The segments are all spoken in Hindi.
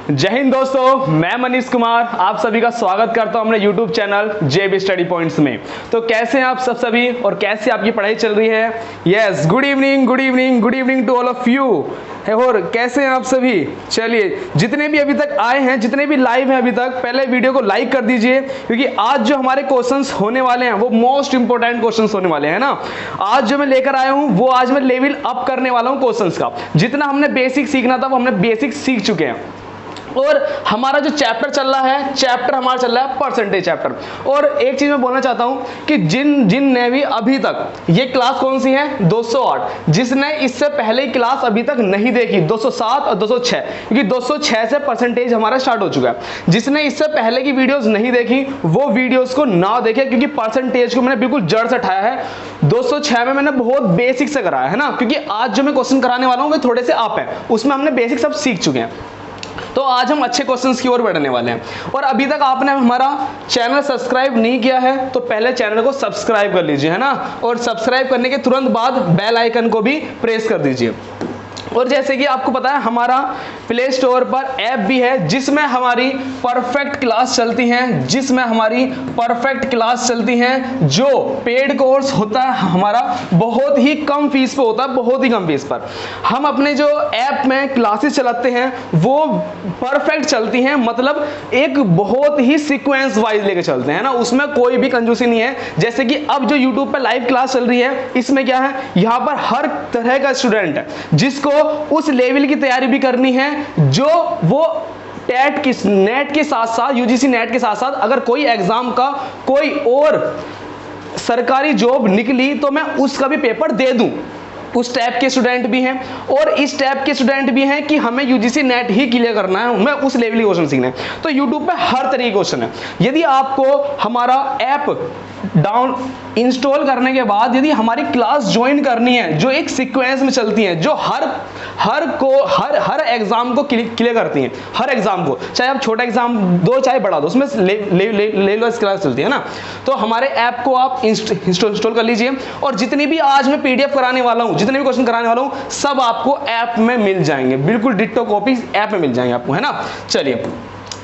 जय हिंद दोस्तों, मैं मनीष कुमार आप सभी का स्वागत करता हूं अपने YouTube channel JB study points में। तो कैसे हैं आप सभी और कैसे आपकी पढ़ाई चल रही है? Yes, good evening, good evening, good evening to all of you. और कैसे हैं आप सभी? चलिए, जितने भी अभी तक आए हैं, जितने भी लाइव हैं अभी तक, पहले वीडियो को लाइक कर दीजिए, क्योंकि आज जो हमारे क्वेश्चंस होने वाले हैं वो मोस्ट इंपोर्टेंट क्वेश्चंस होने वाले हैं ना। आज जो मैं लेकर आया हूं वो आज मैं लेवल अप करने वाला हूं क्वेश्चंस का। जितना हमने बेसिक सीखना था वो हमने बेसिक सीख चुके हैं। और हमारा जो चैप्टर चल रहा है, चैप्टर हमारा चल रहा है परसेंटेज चैप्टर। और एक चीज मैं बोलना चाहता हूं कि जिनने भी अभी तक, ये क्लास कौन सी है? 208। जिसने इससे पहले क्लास अभी तक नहीं देखी, 207 और 206, क्योंकि 206 से परसेंटेज हमारा स्टार्ट हो चुका है। जिसने इससे पहले की वीडियोस नहीं देखी वो वीडियोस को ना देखे, क्योंकि परसेंटेज को मैंने बिल्कुल जड़ से उठाया है। 206 में मैंने बहुत बेसिक से कराया है ना, क्योंकि आज जो मैं क्वेश्चन कराने वाला हूं वो थोड़े से आप हैं, उसमें हमने बेसिक सब सीख चुके हैं। तो आज हम अच्छे क्वेश्चंस की ओर बढ़ने वाले हैं। और अभी तक आपने हमारा चैनल सब्सक्राइब नहीं किया है तो पहले चैनल को सब्सक्राइब कर लीजिए, है ना। और सब्सक्राइब करने के तुरंत बाद बेल आइकन को भी प्रेस कर दीजिए। और जैसे कि आपको पता है हमारा प्ले स्टोर पर ऐप भी है जिसमें हमारी परफेक्ट क्लास चलती हैं, जो पेड कोर्स होता है हमारा बहुत ही कम फीस पे होता है, बहुत ही कम फीस पर। हम अपने जो ऐप में क्लासेस चलाते हैं वो परफेक्ट चलती हैं, मतलब एक बहुत ही सीक्वेंस वाइज लेके चलते हैं ना, उसमें कोई भी कंजूसी नहीं है। जैसे कि अब जो यूट्यूब पे लाइव क्लास चल रही है, इसमें क्या है, यहाँ पर हर तरह का स्टूडेंट है जिसको उस लेवल की तैयारी भी करनी है जो वो टेट की नेट के साथ साथ, यूजीसी नेट के साथ साथ अगर कोई एग्जाम का कोई और सरकारी जॉब निकली तो मैं उसका भी पेपर दे दूं, उस टाइप के स्टूडेंट भी हैं। और इस टाइप के स्टूडेंट भी हैं कि हमें यूजीसी नेट ही क्लियर करना है, हमें उस लेवल के क्वेश्चन सीखना है। तो यूट्यूब पे हर तरह के क्वेश्चन है। यदि आपको हमारा ऐप डाउन इंस्टॉल करने के बाद यदि हमारी क्लास ज्वाइन करनी है जो एक सीक्वेंस में चलती है, जो हर एग्जाम को क्लियर करती हैं, हर एग्जाम को, चाहे आप छोटा एग्जाम दो चाहे बड़ा दो, उसमें ले लो क्लास चलती है ना। तो हमारे ऐप को आप इंस्टॉल कर लीजिए। और जितनी भी आज मैं पीडीएफ कराने वाला हूं, जितने भी क्वेश्चन कराने वाला हूं, सब आपको ऐप में मिल जाएंगे, बिल्कुल डिट्टो कॉपी ऐप में मिल जाएंगे आपको, है ना। चलिए,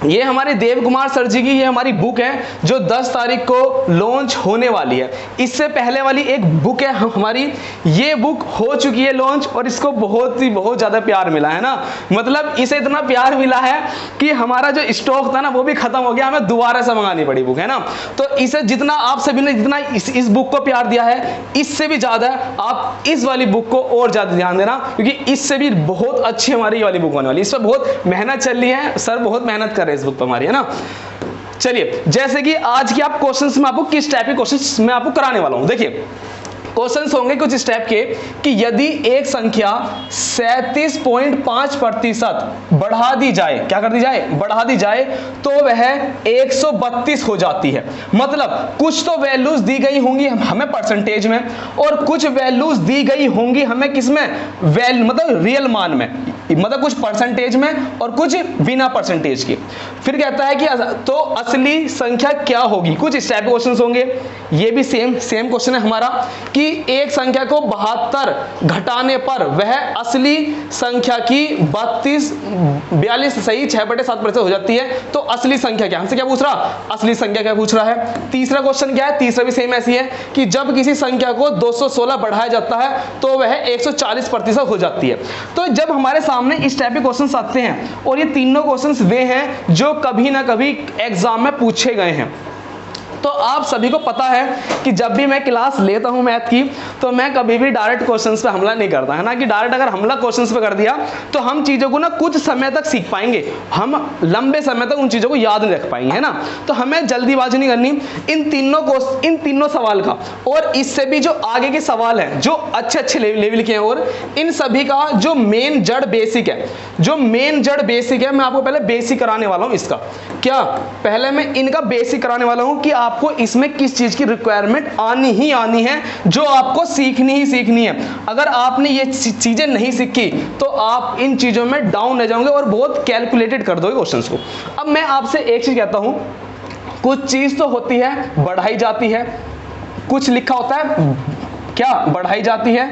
ये हमारे देव कुमार सर जी की ये हमारी बुक है जो 10 तारीख को लॉन्च होने वाली है। इससे पहले वाली एक बुक है हमारी, ये बुक हो चुकी है लॉन्च और इसको बहुत ज़्यादा प्यार मिला है ना। मतलब इसे इतना प्यार मिला है कि हमारा जो स्टॉक था ना वो भी खत्म हो गया, हमें दोबारा से मंगानी पड़ी बुक, है ना। तो इसे जितना आप सभी ने जितना इस बुक को प्यार दिया है, इससे भी ज़्यादा आप इस वाली बुक को और ज़्यादा ध्यान देना, क्योंकि इससे भी बहुत अच्छी हमारी ये वाली बुक होने वाली है। इस पर बहुत मेहनत चल रही है, सर बहुत मेहनत कर इस बुक पर हमारी, है ना। चलिए, जैसे कि आज की आप क्वेश्चंस में आपको किस टाइप के क्वेश्चंस मैं आपको कराने वाला हूं, देखिए क्वेश्चंस होंगे कुछ इस टाइप के कि यदि एक संख्या 37.5% बढ़ा दी जाए, क्या कर दी जाए, बढ़ा दी जाए, तो वह 132 हो जाती है। मतलब कुछ तो वैल्यूज दी गई होंगी हमें परसेंटेज में और कुछ वैल्यूज दी गई होंगी हमें किसमें, मतलब रियल मान में, मतलब कुछ परसेंटेज में और कुछ बिना परसेंटेज के। फिर कहता है कि तो असली संख्या क्या होगी, कुछ इस टाइप के क्वेश्चंस होंगे। ये भी सेम क्वेश्चन है हमारा कि एक संख्या को 72 घटाने पर वह असली संख्या की 42 सही 6/7% हो जाती है। तो असली संख्या क्या, हमसे क्या पूछ रहा, असली संख्या क्या पूछ रहा है। तीसरा क्वेश्चन क्या है, तीसरा भी सेम ऐसी है कि जब किसी संख्या को 216 बढ़ाया जाता है तो वह 140% हो जाती है। तो जब हमारे सामने इस टाइप के क्वेश्चंस आते हैं, और ये तीनों क्वेश्चंस वे हैं जो कभी ना कभी एग्जाम में पूछे गए हैं। तो आप सभी को पता है कि जब भी मैं क्लास लेता हूं मैथ की तो मैं कभी भी डायरेक्ट क्वेश्चंस पे हमला नहीं करता, है ना। कि डायरेक्ट अगर हमला क्वेश्चंस पे कर दिया तो हम चीज़ों को ना कुछ समय तक सीख पाएंगे, हम लंबे समय तक उन चीज़ों को याद नहीं रख पाएंगे, है ना। तो हमें जल्दीबाजी नहीं करनी इन तीनों सवाल का, और इससे भी जो आगे के सवाल हैं जो अच्छे लेवल के हैं, और इन सभी का जो मेन जड़ बेसिक है, मैं आपको पहले बेसिक कराने वाला हूँ इसका। क्या, पहले मैं इनका बेसिक कराने वाला हूँ कि आपको इसमें किस चीज की रिक्वायरमेंट आनी ही आनी है, जो आपको सीखनी ही सीखनी है। अगर आपने ये चीजें नहीं सीखी तो आप इन चीजों में डाउन रह जाओगे और बहुत कैलकुलेटेड कर दोगे क्वेश्चंस को। अब मैं आपसे एक चीज कहता हूं, कुछ चीज तो होती है बढ़ाई जाती है, कुछ लिखा होता है क्या बढ़ाई जाती है,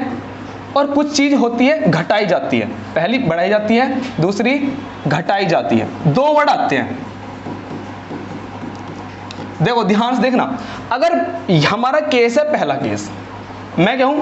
और कुछ चीज होती है घटाई जाती है। पहली बढ़ाई जाती है, दूसरी घटाई जाती है। दो वर्ड आते हैं, देखो ध्यान से देखना। अगर हमारा केस है, पहला केस, मैं कहूं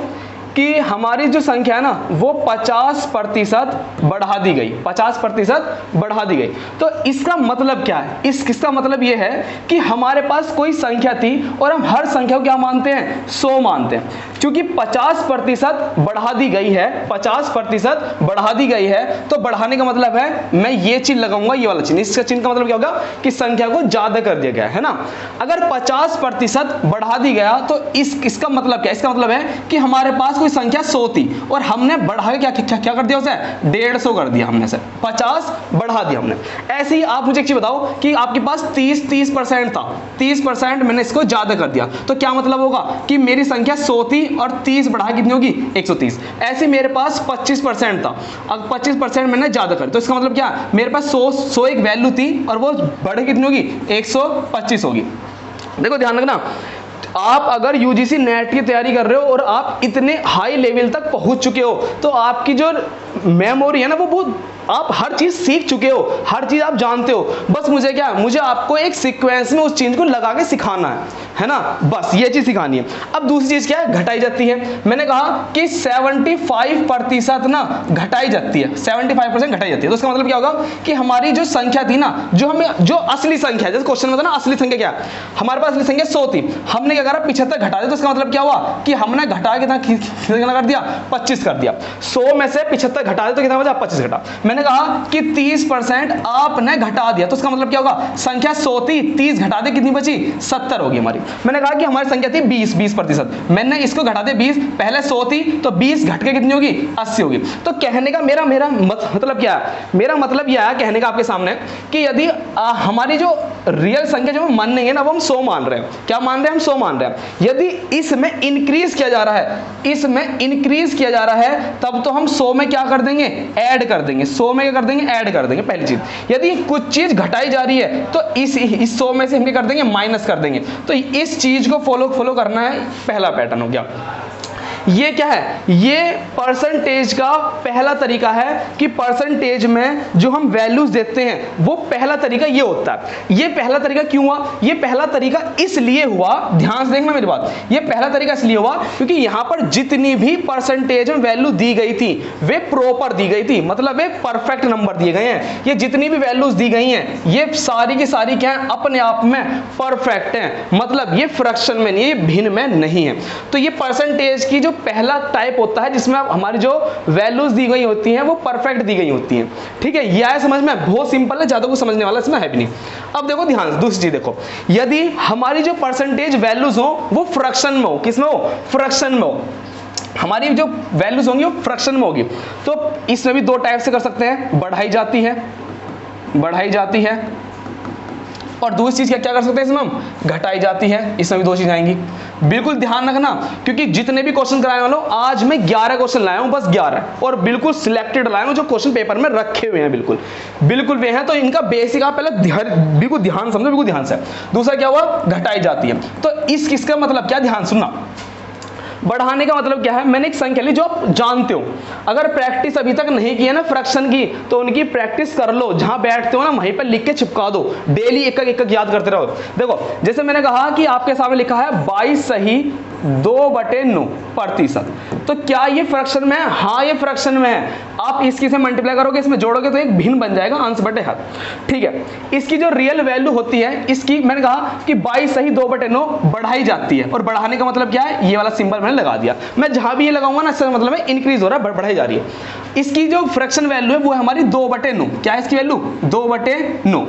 कि हमारी जो संख्या है ना वो 50% बढ़ा दी गई, 50% बढ़ा दी गई। तो इसका मतलब क्या है? इसका मतलब ये है कि हमारे पास कोई संख्या थी और हम हर संख्या को क्या मानते हैं? 100 मानते हैं। क्योंकि 50% बढ़ा दी गई है, 50% बढ़ा दी गई है, तो बढ़ाने का मतलब है मैं ये चिन्ह लगाऊंगा, ये वाला चिन्ह। इसका चिन्ह का मतलब क्या होगा? कि संख्या को ज्यादा कर दिया गया है ना। अगर 50% बढ़ा दी गया तो इसका मतलब क्या? इसका मतलब है कि हमारे पास संख्या 100 थी और हमने बढ़ा के क्या कर दिया? उसे 150 कर दिया हमने से, 50 बढ़ा दिया हमने। ऐसे ही आप मुझे एक चीज बताओ कि आपके पास 30% था, 30% मैंने इसको ज्यादा कर दिया, तो क्या मतलब होगा? कि मेरी संख्या 100 थी और 30 बढ़ा कितनी होगी? 130। ऐसे मेरे पास 25% था, अब 25% मैंने ज्यादा कर, तो इसका मतलब क्या? मेरे पास 100 एक वैल्यू थी और वो बढ़ कितनी होगी? 125 होगी। देखो ध्यान रखना, आप अगर यूजीसी नेट की तैयारी कर रहे हो और आप इतने हाई लेवल तक पहुंच चुके हो तो आपकी जो मेमोरी है ना वो बहुत, आप हर चीज सीख चुके हो, हर चीज आप जानते हो। बस मुझे क्या, मुझे आपको एक सीक्वेंस में उस चीज को लगा के सिखाना है ना, बस ये चीज सिखानी है। अब दूसरी चीज क्या है? घटाई जाती है। मैंने कहा कि 75% ना घटाई जाती है, 75% घटाई जाती है। तो इसका मतलब क्या होगा? कि हमारी जो संख्या थी ना, जो असली संख्या, जैसे क्वेश्चन में था ना असली संख्या क्या है, हमारे पास असली संख्या 100 थी, हमने क्या करा? 75 घटा दिया। तो इसका मतलब क्या हुआ? कि हमने घटा कितना कर दिया? 25 कर दिया। 100 में से 75 घटा दिया तो कितना बचा? 25 घटा। मैंने कहा कि 30% आपने घटा दिया, तो इसका मतलब क्या होगा? संख्या 100 थी, 30 घटा दे, कितनी बची? 70 होगी हमारी। मैंने कहा कि हमारी संख्या थी 20%, मैंने इसको घटा दे 20, पहले 100 थी तो 20 घट के कितनी होगी? 80 होगी। तो कहने का मेरा मतलब क्या है? मेरा मतलब यह है कहने का आपके सामने कि यदि हमारी जो रियल संख्या जो हम मानेंगे ना वो हम 100 मान रहे हैं। क्या मान रहे हैं? हम 100 मान रहे हैं। यदि इसमें इंक्रीज किया जा रहा है, इसमें इंक्रीज किया जा रहा है, तब तो हम 100 में क्या कर देंगे? ऐड कर देंगे। 100 में क्या कर देंगे? ऐड कर देंगे, पहली चीज। यदि कुछ चीज घटाई जा रही है तो इस 100 में से हम क्या कर देंगे? माइनस कर देंगे। तो इस चीज को फॉलो करना है, पहला पैटर्न हो गया। ये क्या है? ये परसेंटेज का पहला तरीका है कि परसेंटेज में जो हम वैल्यूज देते हैं वो पहला तरीका ये होता है। ये पहला तरीका क्यों हुआ? ये पहला तरीका इसलिए हुआ, ध्यान से देखना मेरी बात, ये पहला तरीका इसलिए हुआ क्योंकि यहां पर जितनी भी परसेंटेज में वैल्यू दी गई थी वे प्रॉपर दी गई थी, मतलब वे परफेक्ट नंबर दिए गए हैं। ये जितनी भी वैल्यूज दी गई हैं ये सारी की सारी क्या है? अपने आप में परफेक्ट हैं, मतलब ये फ्रैक्शन में नहीं है, ये भिन्न में नहीं है। तो ये परसेंटेज की जो पहला टाइप होता है जिसमें हमारी जो वैल्यूज दी गई होती हैं वो परफेक्ट दी गई होती हैं। ठीक है, ये आया समझ में? बहुत सिंपल है, ज्यादा कुछ समझने वाला इसमें है भी नहीं। अब देखो ध्यान से, दूसरी चीज देखो, यदि हमारी जो परसेंटेज वैल्यूज हो वो फ्रैक्शन में हो, किसमें हो? फ्रैक्शन में हो, हमारी जो वैल्यूज होंगी वो फ्रैक्शन में होगी, तो इसमें भी दो टाइप से कर सकते हैं, बढ़ाई जाती है, बढ़ाई जाती है, और दूसरी चीज क्या कर सकते हैं इसमें हम? घटाई जाती है। इसमें भी दो चीज आएंगी। बिल्कुल ध्यान रखना, क्योंकि जितने भी क्वेश्चन कराने वाला हूं, आज मैं 11 क्वेश्चन लाया हूं, बस 11, और बिल्कुल सिलेक्टेड लाया हूं जो क्वेश्चन पेपर में रखे हुए हैं, बिल्कुल वे हैं। तो इनका बेसिक आप पहले बिल्कुल ध्यान समझो, बिल्कुल ध्यान से। दूसरा क्या हुआ? घटाई जाती है। तो इसका मतलब क्या? ध्यान सुनना। बढ़ाने का मतलब क्या है? मैंने एक संख्या ली जो आप जानते हो, अगर प्रैक्टिस अभी तक नहीं की है ना फ्रैक्शन की, तो उनकी प्रैक्टिस कर लो, जहां बैठते हो ना वहीं पर लिख के चिपका दो, डेली एक एक याद करते रहो। देखो जैसे मैंने कहा कि आपके सामने लिखा है 22 सही 2/9%, तो क्या ये फ्रैक्शन में है? हाँ ये फ्रैक्शन में है। आप इसकी से मल्टीप्लाई करोगे, इसमें जोड़ोगे तो एक भिन्न बन जाएगा, अंश बटे हर। ठीक है, इसकी जो रियल वैल्यू होती है इसकी, मैंने कहा कि 22 सही 2/9 बढ़ाई जाती है, और बढ़ाने का मतलब क्या है? ये वाला सिंबल मैंने लगा दिया। मैं जहां भी ये लगाऊंगा ना इसका मतलब है इंक्रीज हो रहा है, बढ़ाई जा रही है। इसकी जो फ्रैक्शन वैल्यू है वो है हमारी 2/9। क्या है इसकी वैल्यू? 2/9।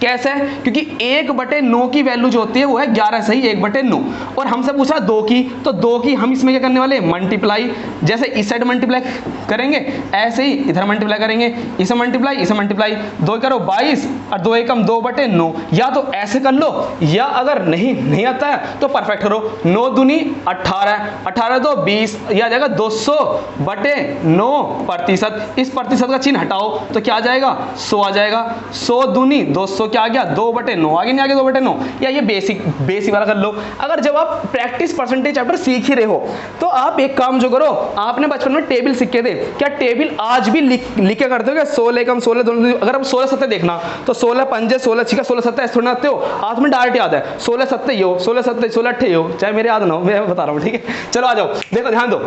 कैसे? क्योंकि 1/9 की वैल्यू जो होती है वो है 11 सही 1/9, और हमसे पूछा 2 की, तो 2 की हम इसमें क्या करने वाले? मल्टीप्लाई। जैसे इस साइड मल्टीप्लाई करेंगे ऐसे ही इधर मल्टीप्लाई करेंगे, इसे मल्टीप्लाई, इसे मल्टीप्लाई, 2 करो 22 और 2 एकम 2/9। या तो ऐसे कर लो, या अगर नहीं आता है तो परफेक्ट करो, 9 दूनी 18, 18 तो 20, यह आ जाएगा 200/9%। इस प्रतिशत का चिन्ह हटाओ तो क्या आ जाएगा? 100 आ जाएगा। 100 दूनी 200 क्या आ गया 2/9, आगे नहीं आ गया 2/9, या ये बेसिक वाला कर लो। अगर जब आप प्रैक्टिस परसेंटेज चैप्टर सीख ही रहे हो तो आप एक काम जो करो, आपने बचपन में टेबल सीखे थे, क्या टेबल आज भी लिखे करते हो क्या? 16 कम 16 दोनों, अगर आप 16 सत्ते देखना तो 16 पंजे 16 छिका 16 सत्ते ऐसे थोड़ा आते हो, आज में डायरेक्ट याद है 16 सत्ते यो 16 सत्ते 16 अट्ठे यो, चाहे मेरे याद ना हो, मैं बता रहा हूँ, ठीक है। चलो आ जाओ, देखो ध्यान दो,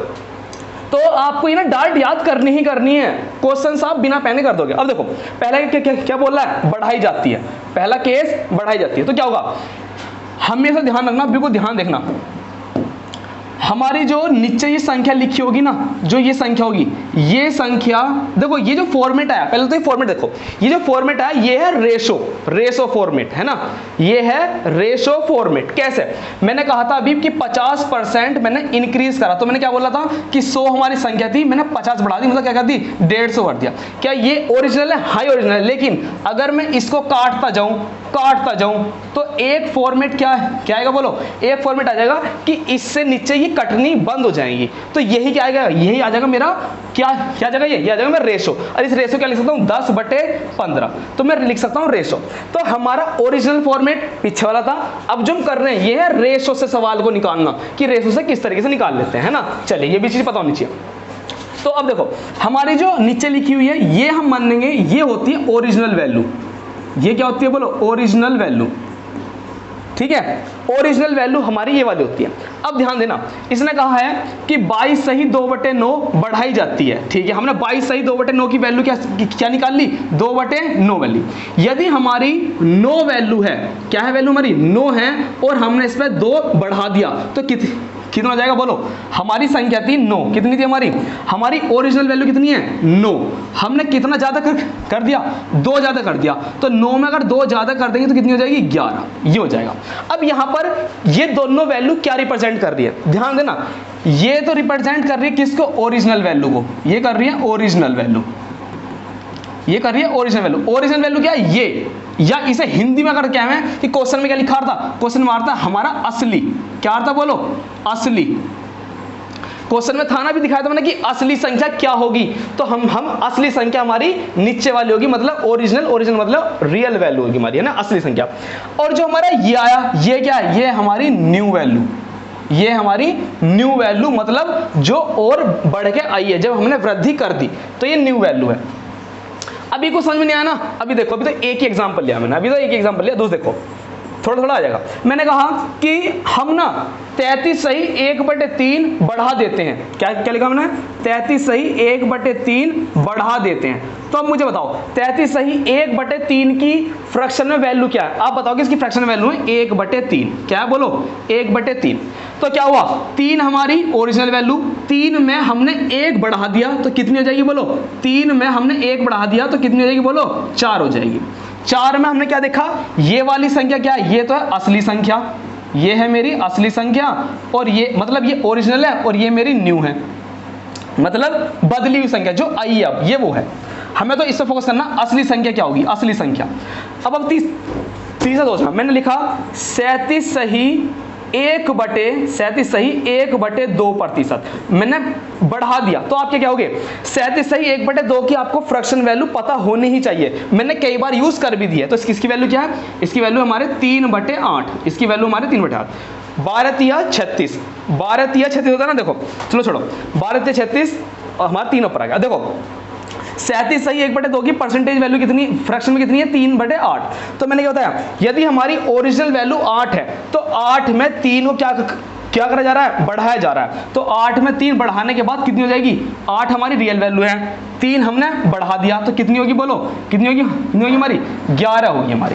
तो आपको ये ना डार्ट याद करनी ही करनी है, क्वेश्चन आप बिना पहने कर दोगे। अब देखो पहला क्या बोल रहा है, बढ़ाई जाती है, पहला केस बढ़ाई जाती है, तो क्या होगा, हमेशा ध्यान रखना, बिल्कुल ध्यान देखना, हमारी जो नीचे ये संख्या लिखी होगी ना, जो ये संख्या होगी, ये संख्या देखो, ये जो फॉर्मेट आया, पहले तो ये फॉर्मेट देखो, ये जो फॉर्मेट आया ये है रेशो फॉर्मेट है ना, ये है रेशो फॉर्मेट। कैसे? मैंने कहा था अभी कि 50% मैंने इंक्रीज करा, तो मैंने क्या बोला था कि 100 हमारी संख्या थी, मैंने 50 बढ़ा दी, मतलब क्या कर दी 150 कर दिया। क्या ये ओरिजिनल है? हाई ओरिजिनल है, लेकिन अगर मैं इसको काटता जाऊं तो एक फॉर्मेट क्या आएगा बोलो, एक फॉर्मेट आ जाएगा कि इससे नीचे ये कटनी बंद हो जाएंगी, तो यही क्या आएगा, यही आ जाएगा मेरा क्या आ जाएगा, ये आ जाएगा मेरा रेशो। और इस रेशो क्या लिख सकता हूँ 10/15, तो मैं लिख सकता हूँ रेशो। तो हमारा ओरिजिनल फॉर्मेट पीछे वाला था, अब जो हम कर रहे हैं ये है रेशो से सवाल को निकालना, कि रेशो से किस तरीके से निकाल लेते हैं, है ना। चलिए ये भी चीज पता होनी चाहिए। तो अब देखो हमारी जो नीचे लिखी हुई है ये हम मानेंगे ये होती है ओरिजिनल वैल्यू, ये क्या होती है बोलो, ओरिजिनल वैल्यू, ठीक है। ओरिजिनल वैल्यू हमारी ये वाली होती है। अब ध्यान देना, इसने कहा है कि 22 सही 2/9 बढ़ाई जाती है, ठीक है। हमने 22 सही 2/9 की वैल्यू क्या निकाल ली, 2/9 वैल्यू। यदि हमारी 9 वैल्यू है, क्या है वैल्यू हमारी 9 है, और हमने इस पर 2 बढ़ा दिया तो कितना हो जाएगा बोलो, हमारी संख्या थी 9, कितनी थी हमारी ओरिजिनल वैल्यू कितनी है 9, हमने कितना ज्यादा कर दिया 2 ज्यादा कर दिया, तो 9 में अगर 2 ज्यादा कर देंगे तो कितनी हो जाएगी 11, ये हो जाएगा। अब यहां पर ये दोनों वैल्यू क्या रिप्रेजेंट कर रही है, ध्यान देना, ये तो रिप्रेजेंट कर रही है किसको, ओरिजिनल वैल्यू को, ये कर रही है ओरिजिनल वैल्यू, ये कर रही है ओरिजिनल वैल्यू। ओरिजिनल वैल्यू क्या है ये, या इसे हिंदी में अगर क्या है कि क्वेश्चन में क्या लिखा था, क्वेश्चन मारता हमारा असली, क्या था बोलो असली, क्वेश्चन में था ना भी दिखाया था मैंने कि असली संख्या क्या होगी, तो हम असली संख्या हमारी नीचे वाली होगी, मतलब ओरिजिनल मतलब रियल वैल्यू होगी हमारी, है ना, असली संख्या। और जो हमारा ये आया ये क्या है, ये हमारी न्यू वैल्यू, ये हमारी न्यू वैल्यू, मतलब जो और बढ़ के आई है, जब हमने वृद्धि कर दी तो ये न्यू वैल्यू है। अभी कुछ समझ में नहीं आया ना, अभी देखो, अभी तो एक ही एग्जांपल लिया मैंने, अभी तो एक ही एग्जांपल लिया, दोस्त देखो थोड़ा आ जाएगा। मैंने कहा कि हम ना 33 सही 1/3 बढ़ा देते हैं, क्या लिखा हमने, 33 सही 1/3 बढ़ा देते हैं। तो अब मुझे बताओ 33 सही 1/3 की फ्रैक्शन में वैल्यू क्या है, आप बताओ कि इसकी फ्रैक्शन वैल्यू है 1/3, क्या है बोलो 1/3। तो क्या हुआ, 3 हमारी ओरिजिनल वैल्यू, 3 में हमने 1 बढ़ा दिया तो कितनी हो जाएगी बोलो, 3 में हमने 1 बढ़ा दिया तो कितनी हो जाएगी बोलो 4 हो जाएगी। 4 में हमने क्या देखा, ये वाली संख्या क्या है, ये तो है असली संख्या, ये है मेरी असली संख्या, और ये मतलब ये ओरिजिनल है और ये मेरी न्यू है, मतलब बदली हुई संख्या जो आई है, अब ये वो है। हमें तो इस पर फोकस करना, असली संख्या क्या होगी, असली संख्या। अब तीसरा सोचना, मैंने लिखा 37 सही 1/2%, मैंने बढ़ा दिया, तो आप क्या होगे 37 सही 1/2 की आपको फ्रैक्शन वैल्यू पता होनी ही चाहिए, मैंने कई बार यूज कर भी दी है। तो इसकी वैल्यू क्या है, इसकी वैल्यू हमारे 3/8, इसकी वैल्यू हमारे 3/8, 12×36, 12×36 होता है ना, देखो चलो छोड़ो, 12×36 और हमारा 3 ऊपर आ गया। देखो 37 सही 1/2 की परसेंटेज वैल्यू कितनी, फ्रैक्शन में कितनी है 3/8। तो मैंने क्या बताया, यदि हमारी ओरिजिनल वैल्यू 8 है तो 8 में 3 को क्या करा जा रहा है, बढ़ाया जा रहा है। तो 8 में 3 बढ़ाने के बाद कितनी हो जाएगी, 8 हमारी रियल वैल्यू है, 3 हमने बढ़ा दिया तो कितनी होगी बोलो, कितनी होगी हमारी 11 होगी हमारी,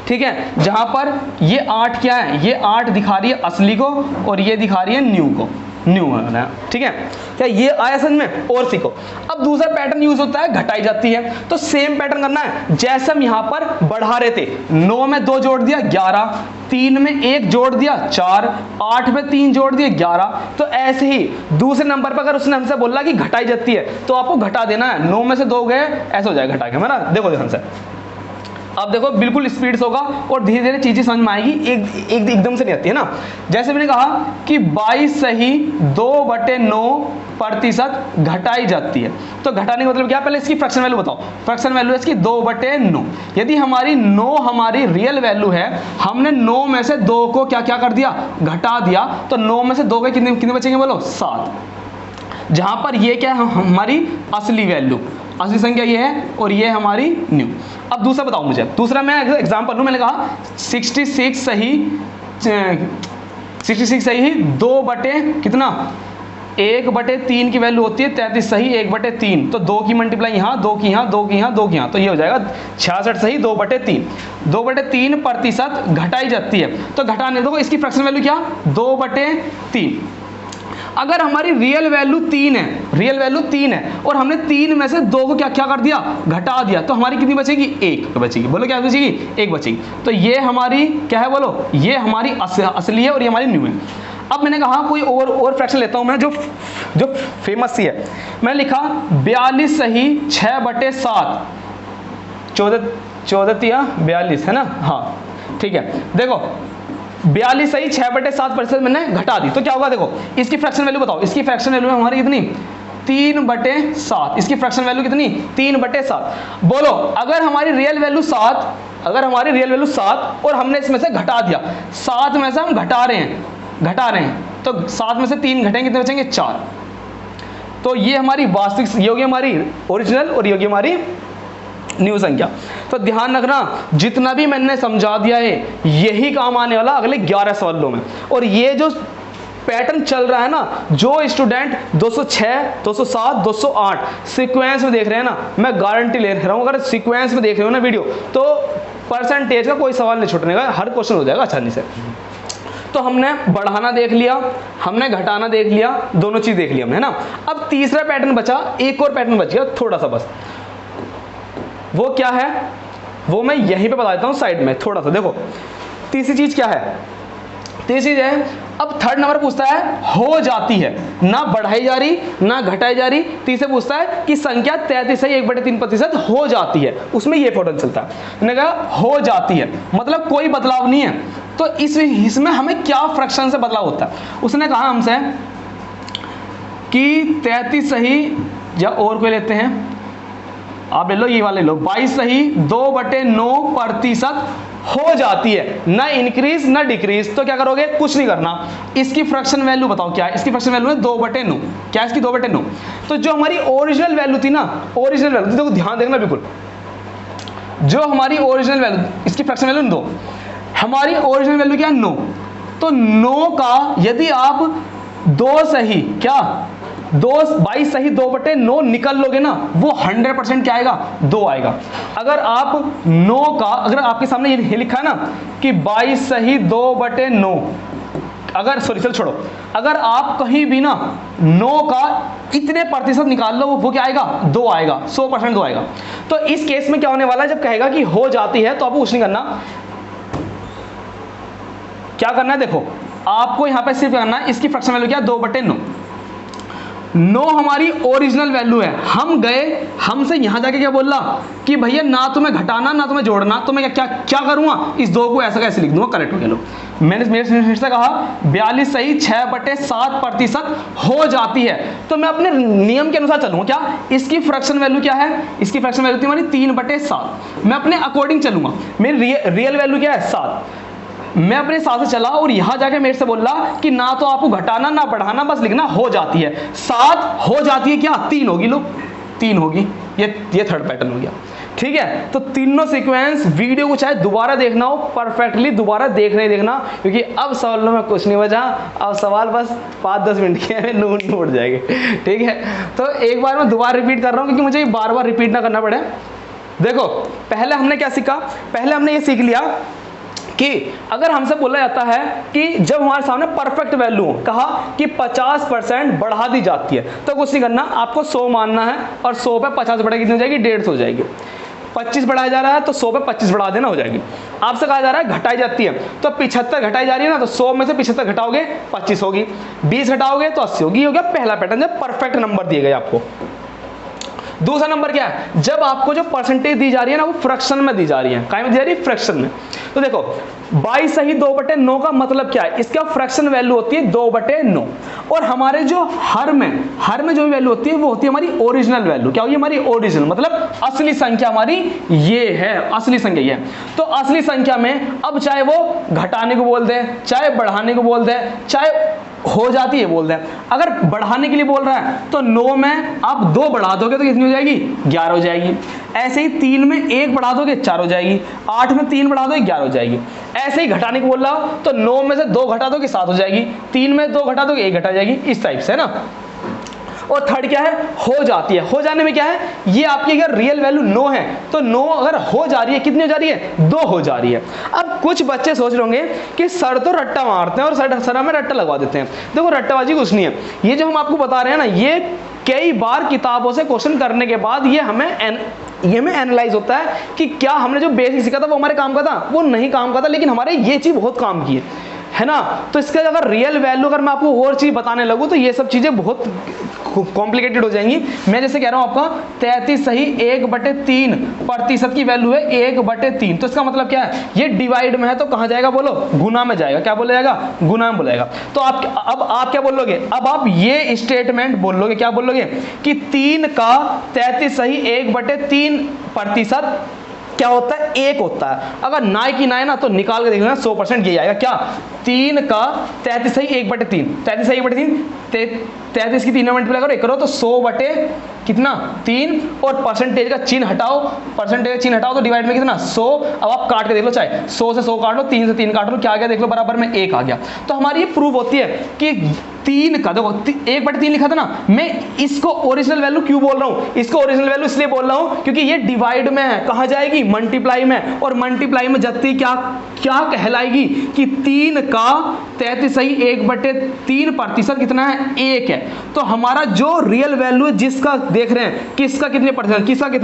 ठीक है। जहां पर ये 8 क्या है, ये 8 दिखा रही है असली को और ये दिखा रही है न्यू को, न्यू है, ठीक है। क्या ये आया समझ में, और सीखो। अब दूसरा पैटर्न यूज होता है घटाई जाती है, तो सेम पैटर्न करना है जैसे हम यहां पर बढ़ा रहे थे, 9 में 2 जोड़ दिया 11, 3 में 1 जोड़ दिया 4, 8 में 3 जोड़ दिए 11। तो ऐसे ही दूसरे नंबर पर अगर उसने हमसे बोला कि घटाई जाती है तो आपको घटा देना है, 9 में से 2 गए ऐसे हो जाएगा घटा के, है ना। देखो ध्यान से, अब देखो बिल्कुल स्पीड से होगा और धीरे धीरे चीजें समझ में आएगी, एकदम से नहीं आती है ना। जैसे मैंने कहा कि 22 सही 2/9% घटाई जाती है, तो घटाने का मतलब क्या, पहले इसकी फ्रैक्शन वैल्यू बताओ। फ्रैक्शन वैल्यू है इसकी 2/9। यदि हमारी 9 हमारी रियल वैल्यू है, हमने 9 में से 2 को क्या क्या कर दिया, घटा दिया, तो 9 में से 2 के कितने बचेंगे बोलो, 7। जहां पर ये क्या है हमारी असली वैल्यू, असली संख्या ये है और ये हमारी न्यू। अब दूसरा बताओ मुझे, दूसरा मैं एग्जांपल लूं, मैंने कहा 66 सही 1/3 की वैल्यू होती है 33 सही 1/3, तो 2 की मल्टीप्लाई यहाँ, 2 की यहाँ, 2 की यहाँ, 2 की यहाँ, तो ये हो जाएगा 66 सही 2/3। 2/3% घटाई जाती है, तो घटाने देखो इसकी फ्रैक्शन वैल्यू क्या, 2/3। अगर हमारी रियल वैल्यू 3 है और हमने 3 में से 2 को क्या क्या कर दिया, घटा दिया, तो हमारी कितनी बचेगी, 1 बचेगी। बोलो क्या बचेगी, 1 बचेगी। तो ये हमारी क्या है बोलो, ये हमारी असली है और ये हमारी न्यू है। अब मैंने कहा कोई और फ्रैक्शन लेता हूं मैं जो फेमस सी है। मैंने लिखा 42 सही 6/7, 42 है ना, हाँ ठीक है। देखो 42 सही 6/7% मैंने घटा दी, तो क्या होगा, देखो इसकी फ्रैक्शन वैल्यू बताओ। इसकी फ्रैक्शन वैल्यू हमारी कितनी, 3/7। इसकी फ्रैक्शन वैल्यू कितनी, 3/7। बोलो अगर हमारी रियल वैल्यू 7, और हमने इसमें से घटा दिया, 7 में से हम घटा रहे हैं, तो 7 में से 3 घटेंगे, कितने बचेंगे, 4। तो ये हमारी वास्तविक, ये होगी हमारी ओरिजिनल और ये होगी हमारी न्यू संख्या। तो ध्यान रखना, जितना भी मैंने समझा दिया है यही काम आने वाला अगले 11 सवालों में। और ये जो पैटर्न चल रहा है ना, जो स्टूडेंट 206, 207, 208 सीक्वेंस में देख रहे हैं ना, मैं गारंटी ले रहा हूं, अगर सीक्वेंस में देख रहे हो ना वीडियो, तो परसेंटेज का कोई सवाल नहीं छूटने का, हर क्वेश्चन हो जाएगा आसानी से। तो हमने बढ़ाना देख लिया, हमने घटाना देख लिया, दोनों चीज देख लिया हमने, है ना। अब तीसरा पैटर्न बचा, एक और पैटर्न बच गया थोड़ा सा बस। वो क्या है, वो मैं यहीं पे बता देता हूं साइड में थोड़ा सा। देखो तीसरी चीज क्या है, तीसरी चीज है, अब थर्ड नंबर पूछता है हो जाती है, ना बढ़ाई जा रही ना घटाई जा रही। तीसरे पूछता है कि संख्या 33 सही 1/3% हो जाती है, उसमें ये पैटर्न चलता है। मैंने कहा हो जाती है मतलब कोई बदलाव नहीं है, तो इसमें हमें क्या फ्रैक्शन से बदलाव होता है। उसने कहा हमसे कि 33 सही, या और कोई लेते हैं, आप ले लो ये वाले लो, 22 सही 2/9% हो जाती है, ना इंक्रीज ना डिक्रीज। तो क्या करोगे, कुछ नहीं करना, इसकी फ्रैक्शन वैल्यू बताओ क्या है। इसकी फ्रैक्शन वैल्यू है 2/9। क्या है इसकी, 2/9। तो जो हमारी ओरिजिनल वैल्यू थी ना, ओरिजिनल वैल्यू, देखो ध्यान देखना बिल्कुल, जो हमारी ओरिजिनल वैल्यू, इसकी फ्रैक्शन वैल्यू 2, हमारी ओरिजिनल वैल्यू क्या है 9। तो 9 का यदि आप 2 सही क्या 22 सही 2/9 निकल लोगे ना, वो 100% क्या आएगा, 2 आएगा। अगर आप 9 का, अगर आपके सामने ये लिखा है ना कि 22 सही 2/9, अगर सॉरी चल छोड़ो, अगर आप कहीं भी ना 9 का इतने प्रतिशत निकाल लो, वो क्या आएगा, 2 आएगा, 100% 2 आएगा। तो इस केस में क्या होने वाला है, जब कहेगा कि हो जाती है, तो आपको कुछ नहीं करना, क्या करना है, देखो आपको यहां पे सिर्फ करना है, इसकी फ्रैक्शन वैल्यू क्या है, 2/9। 9 हमारी ओरिजिनल वैल्यू है, हम गए, हमसे यहां जाके क्या बोला कि भैया ना तुम्हें घटाना ना तुम्हें जोड़ना, तो मैं क्या करूंगा, इस 2 को ऐसा कैसे लिख दूंगा, करेक्ट हो गया। लो मैंने मेरे से कहा 42 सही 6/7% हो जाती है, तो मैं अपने नियम के अनुसार चलूंगा। क्या, इसकी फ्रैक्शन वैल्यू क्या है, इसकी फ्रैक्शन वैल्यू थी हमारी 3/7, मैं अपने अकॉर्डिंग चलूंगा। मेरी रियल वैल्यू क्या है 7, मैं अपने साथ से चला और यहां जाके मेरे से बोला कि ना तो आपको घटाना ना बढ़ाना, बस लिखना हो जाती है। 7 हो जाती है क्या, 3 होगी, लो 3 होगी, ये थर्ड पैटर्न हो गया। ठीक है, तो तीनों सीक्वेंस वीडियो को चाहे दोबारा देखना हो, परफेक्टली दोबारा देखना, क्योंकि अब सवालों में कुछ नहीं बचा, अब सवाल बस 5-10 मिनट के नोट जाएंगे। ठीक है, तो एक बार मैं दोबारा रिपीट कर रहा हूं क्योंकि मुझे बार बार रिपीट ना करना पड़े। देखो पहले हमने क्या सीखा, पहले हमने ये सीख लिया कि अगर हमसे बोला जाता है कि जब हमारे सामने परफेक्ट वैल्यू हो, कहा कि 50% बढ़ा दी जाती है, तो कुछ नहीं करना, आपको 100 मानना है और 100 पे 50 बढ़ा कितनी हो जाएगी, 150 हो जाएगी। 25 बढ़ाया जा रहा है तो 100 पे 25 बढ़ा देना, हो जाएगी। आपसे कहा जा रहा है घटाई जाती है, तो 75 घटाई जा रही है ना, तो 100 में से 75 घटाओगे 25 होगी, 20 घटाओगे तो 80 होगी। हो गया पहला पैटर्न, जब परफेक्ट नंबर दिए गए आपको। दूसरा नंबर क्या है, जब आपको जो परसेंटेज दी जा रही है ना वो फ्रैक्शन में दी जा रही है, काय में दी जा रही है, फ्रैक्शन में। तो देखो 22 सही 2/9 का मतलब क्या है, इसका फ्रैक्शन वैल्यू होती है 2/9, और हमारे जो हर में जो वैल्यू होती है वो होती है हमारी ओरिजिनल वैल्यू। क्या होगी हमारी ओरिजिनल, मतलब असली संख्या हमारी ये है, असली संख्या ये है। तो असली संख्या में अब चाहे वो घटाने को बोल दे, चाहे बढ़ाने को बोल दे, चाहे हो जाती है बोल दे, अगर बढ़ाने के लिए बोल रहा है तो 9 में आप 2 बढ़ा दोगे तो कितनी हो जाएगी, 11 हो जाएगी। ऐसे ही 3 में 1 बढ़ा दोगे 4 हो जाएगी, 8 में 3 बढ़ा दोगे 11 हो जाएगी। ऐसे ही घटाने को बोल रहा हो तो 9 में से 2 घटा दोगे 7 हो जाएगी, 3 में 2 घटा दोगे 1 घटा जाएगी, इस टाइप से है ना। और थर्ड क्या है, हो जाती है। हो जाने में क्या है, ये आपकी अगर रियल वैल्यू 9 है तो 9 अगर हो जा रही है, कितनी हो जा रही है, 2 हो जा रही है। अब कुछ बच्चे सोच रहे होंगे कि सर तो रट्टा मारते हैं और सर में रट्टा लगवा देते हैं। देखो रट्टाबाजी कुछ नहीं है, ये जो हम आपको बता रहे हैं ना, ये कई बार किताबों से क्वेश्चन करने के बाद ये हमें एनालाइज होता है कि क्या हमने जो बेसिक सीखा था वो हमारे काम का था, वो नहीं काम का था, लेकिन हमारे ये चीज बहुत काम की है ना। तो इसका अगर रियल वैल्यू अगर मैं आपको और चीज बताने लगूं तो ये सब चीजें बहुत कॉम्प्लिकेटेड हो जाएंगी। मैं जैसे कह रहा हूं आपका 33 सही 1/3% की वैल्यू है 1/3, तो इसका मतलब क्या है, ये डिवाइड में है तो कहां जाएगा बोलो, गुना में जाएगा। क्या बोला जाएगा, गुना में बोलेगा। तो अब आप क्या बोलोगे, अब आप ये स्टेटमेंट बोलोगे, क्या बोलोगे कि 3 का 33 सही 1/3% क्या होता है, 1 होता है। अगर ना की ना है ना तो निकाल के देखना 100% ये आएगा। क्या, 3 का 33 सही 1/3, 33 सही 1/3, 33 की 3 में मल्टीप्लाई करो, 1 करो तो 100/3, और परसेंटेज का चिन्ह हटाओ, तो डिवाइड में कितना 100। अब आप काट के देख लो, चाहे 100 से 100 काट लो, 3 से 3 काट लो, क्या आ गया देख लो, बराबर में 1 आ गया। तो हमारी ये प्रूव होती है कि 3 का देखो 1/3 लिखा था ना, मैं इसको ओरिजिनल वैल्यू क्यों बोल रहा हूं, इसको ओरिजिनल वैल्यू इसलिए बोल रहा हूं क्योंकि ये डिवाइड में है, कहां जाएगी, मल्टीप्लाई में, और मल्टीप्लाई में जत्ती क्या कहलाएगी कि 3 का 33 सही 1/3% कितना है, 1 है। तो हमारा जो रियल वैल्यू है जिसका देख रहे हैं किसका कितने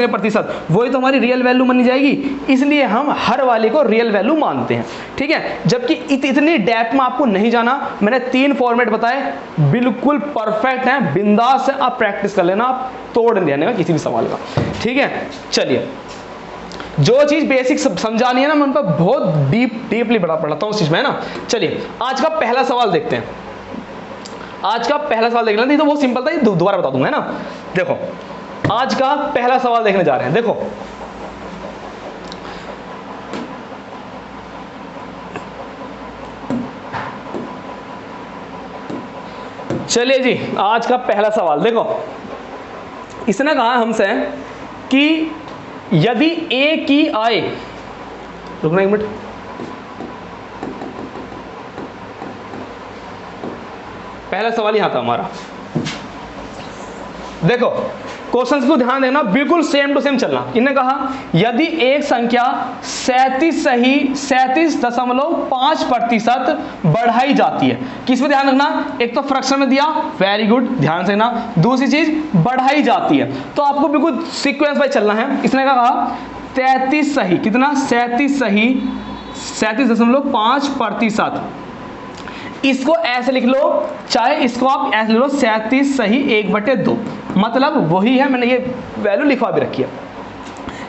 प्रतिशत, वही तो हमारी रियल वैल्यू मानी जाएगी। इसलिए हम हर वाले को रियल वैल्यू मानते हैं, ठीक है। जबकि इतनी डेप्थ में आपको नहीं जाना, मैंने 3 फॉर्मेट बताए, बिल्कुल परफेक्ट है, बिंदास है, आप प्रैक्टिस कर लेना, आप तोड़ देने का किसी भी सवाल का, ठीक है। चलिए, जो चीज बेसिक समझानी है ना, मैं उन पर बहुत डीपली पढ़ाता हूं उस चीज में, है ना। चलिए आज का पहला सवाल देखते हैं। आज का पहला सवाल देख लेना, नहीं तो बहुत सिंपल था, ये दोबारा बता दूंगा, है ना। देखो आज का पहला सवाल देखने जा रहे हैं। देखो चलिए जी, आज का पहला सवाल देखो, इसने कहा हमसे कि यदि ए की आय, रुकना 1 मिनट, पहला सवाल यहां था हमारा। देखो क्वेश्चंस को ध्यान देना, बिल्कुल सेम टू सेम चलना। इन्होंने कहा यदि एक संख्या 37.5% बढ़ाई जाती है, किस पे ध्यान रखना, एक तो फ्रैक्शन में दिया, वेरी गुड, ध्यान से रखना। दूसरी चीज बढ़ाई जाती है, तो आपको बिल्कुल सीक्वेंस वाइज चलना है। इसने कहा 33 सही कितना, 37.5%। इसको ऐसे लिख लो, चाहे इसको आप ऐसे लिख लो 37 सही 1/2, मतलब वही है, मैंने ये वैल्यू लिखवा भी रखी है।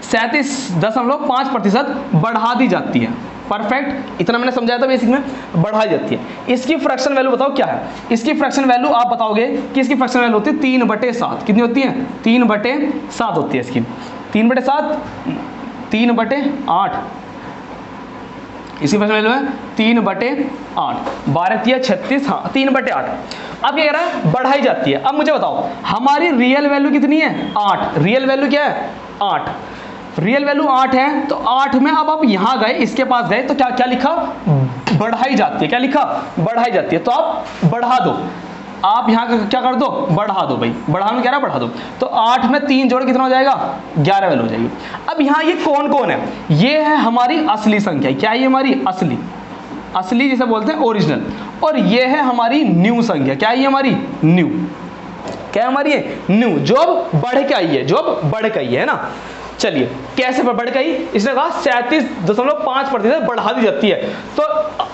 37.5% बढ़ा दी जाती है, परफेक्ट, इतना मैंने समझाया था बेसिक में, बढ़ाई जाती है। इसकी फ्रैक्शन वैल्यू बताओ क्या है, इसकी फ्रैक्शन वैल्यू आप बताओगे कि इसकी फ्रैक्शन वैल्यू होती है 3/7। कितनी होती है, 3/7 होती है इसकी, 3/7, 3/8, इसी फ्रैक्शन वैल्यू है 3/8, 12 36, हाँ 3/8। अब क्या कह रहा है, बढ़ाई जाती है। अब मुझे बताओ हमारी रियल वैल्यू कितनी है, 8, रियल वैल्यू क्या है, 8, रियल वैल्यू 8 है। तो 8 में अब आप यहां गए, इसके पास गए, तो क्या क्या लिखा, बढ़ाई जाती है, क्या लिखा, बढ़ाई जाती है। तो आप बढ़ा दो, आप यहां क्या कर दो, बढ़ा दो भाई, बढ़ाने क्या, बढ़ा दो। तो 8 में 3 जोड़ कितना हो जाएगा, 11 वैल्यू हो जाएगी। अब यहां ये कौन कौन है, ये है हमारी असली संख्या, क्या है ये हमारी असली जिसे बोलते हैं ओरिजिनल, और ये है हमारी न्यू संख्या, क्या है ये हमारी न्यू, क्या है हमारी ये न्यू, जो अब बढ़ के आई है ना। चलिए कैसे बढ़ गई, इसने कहा 37.5% बढ़ा दी जाती है। तो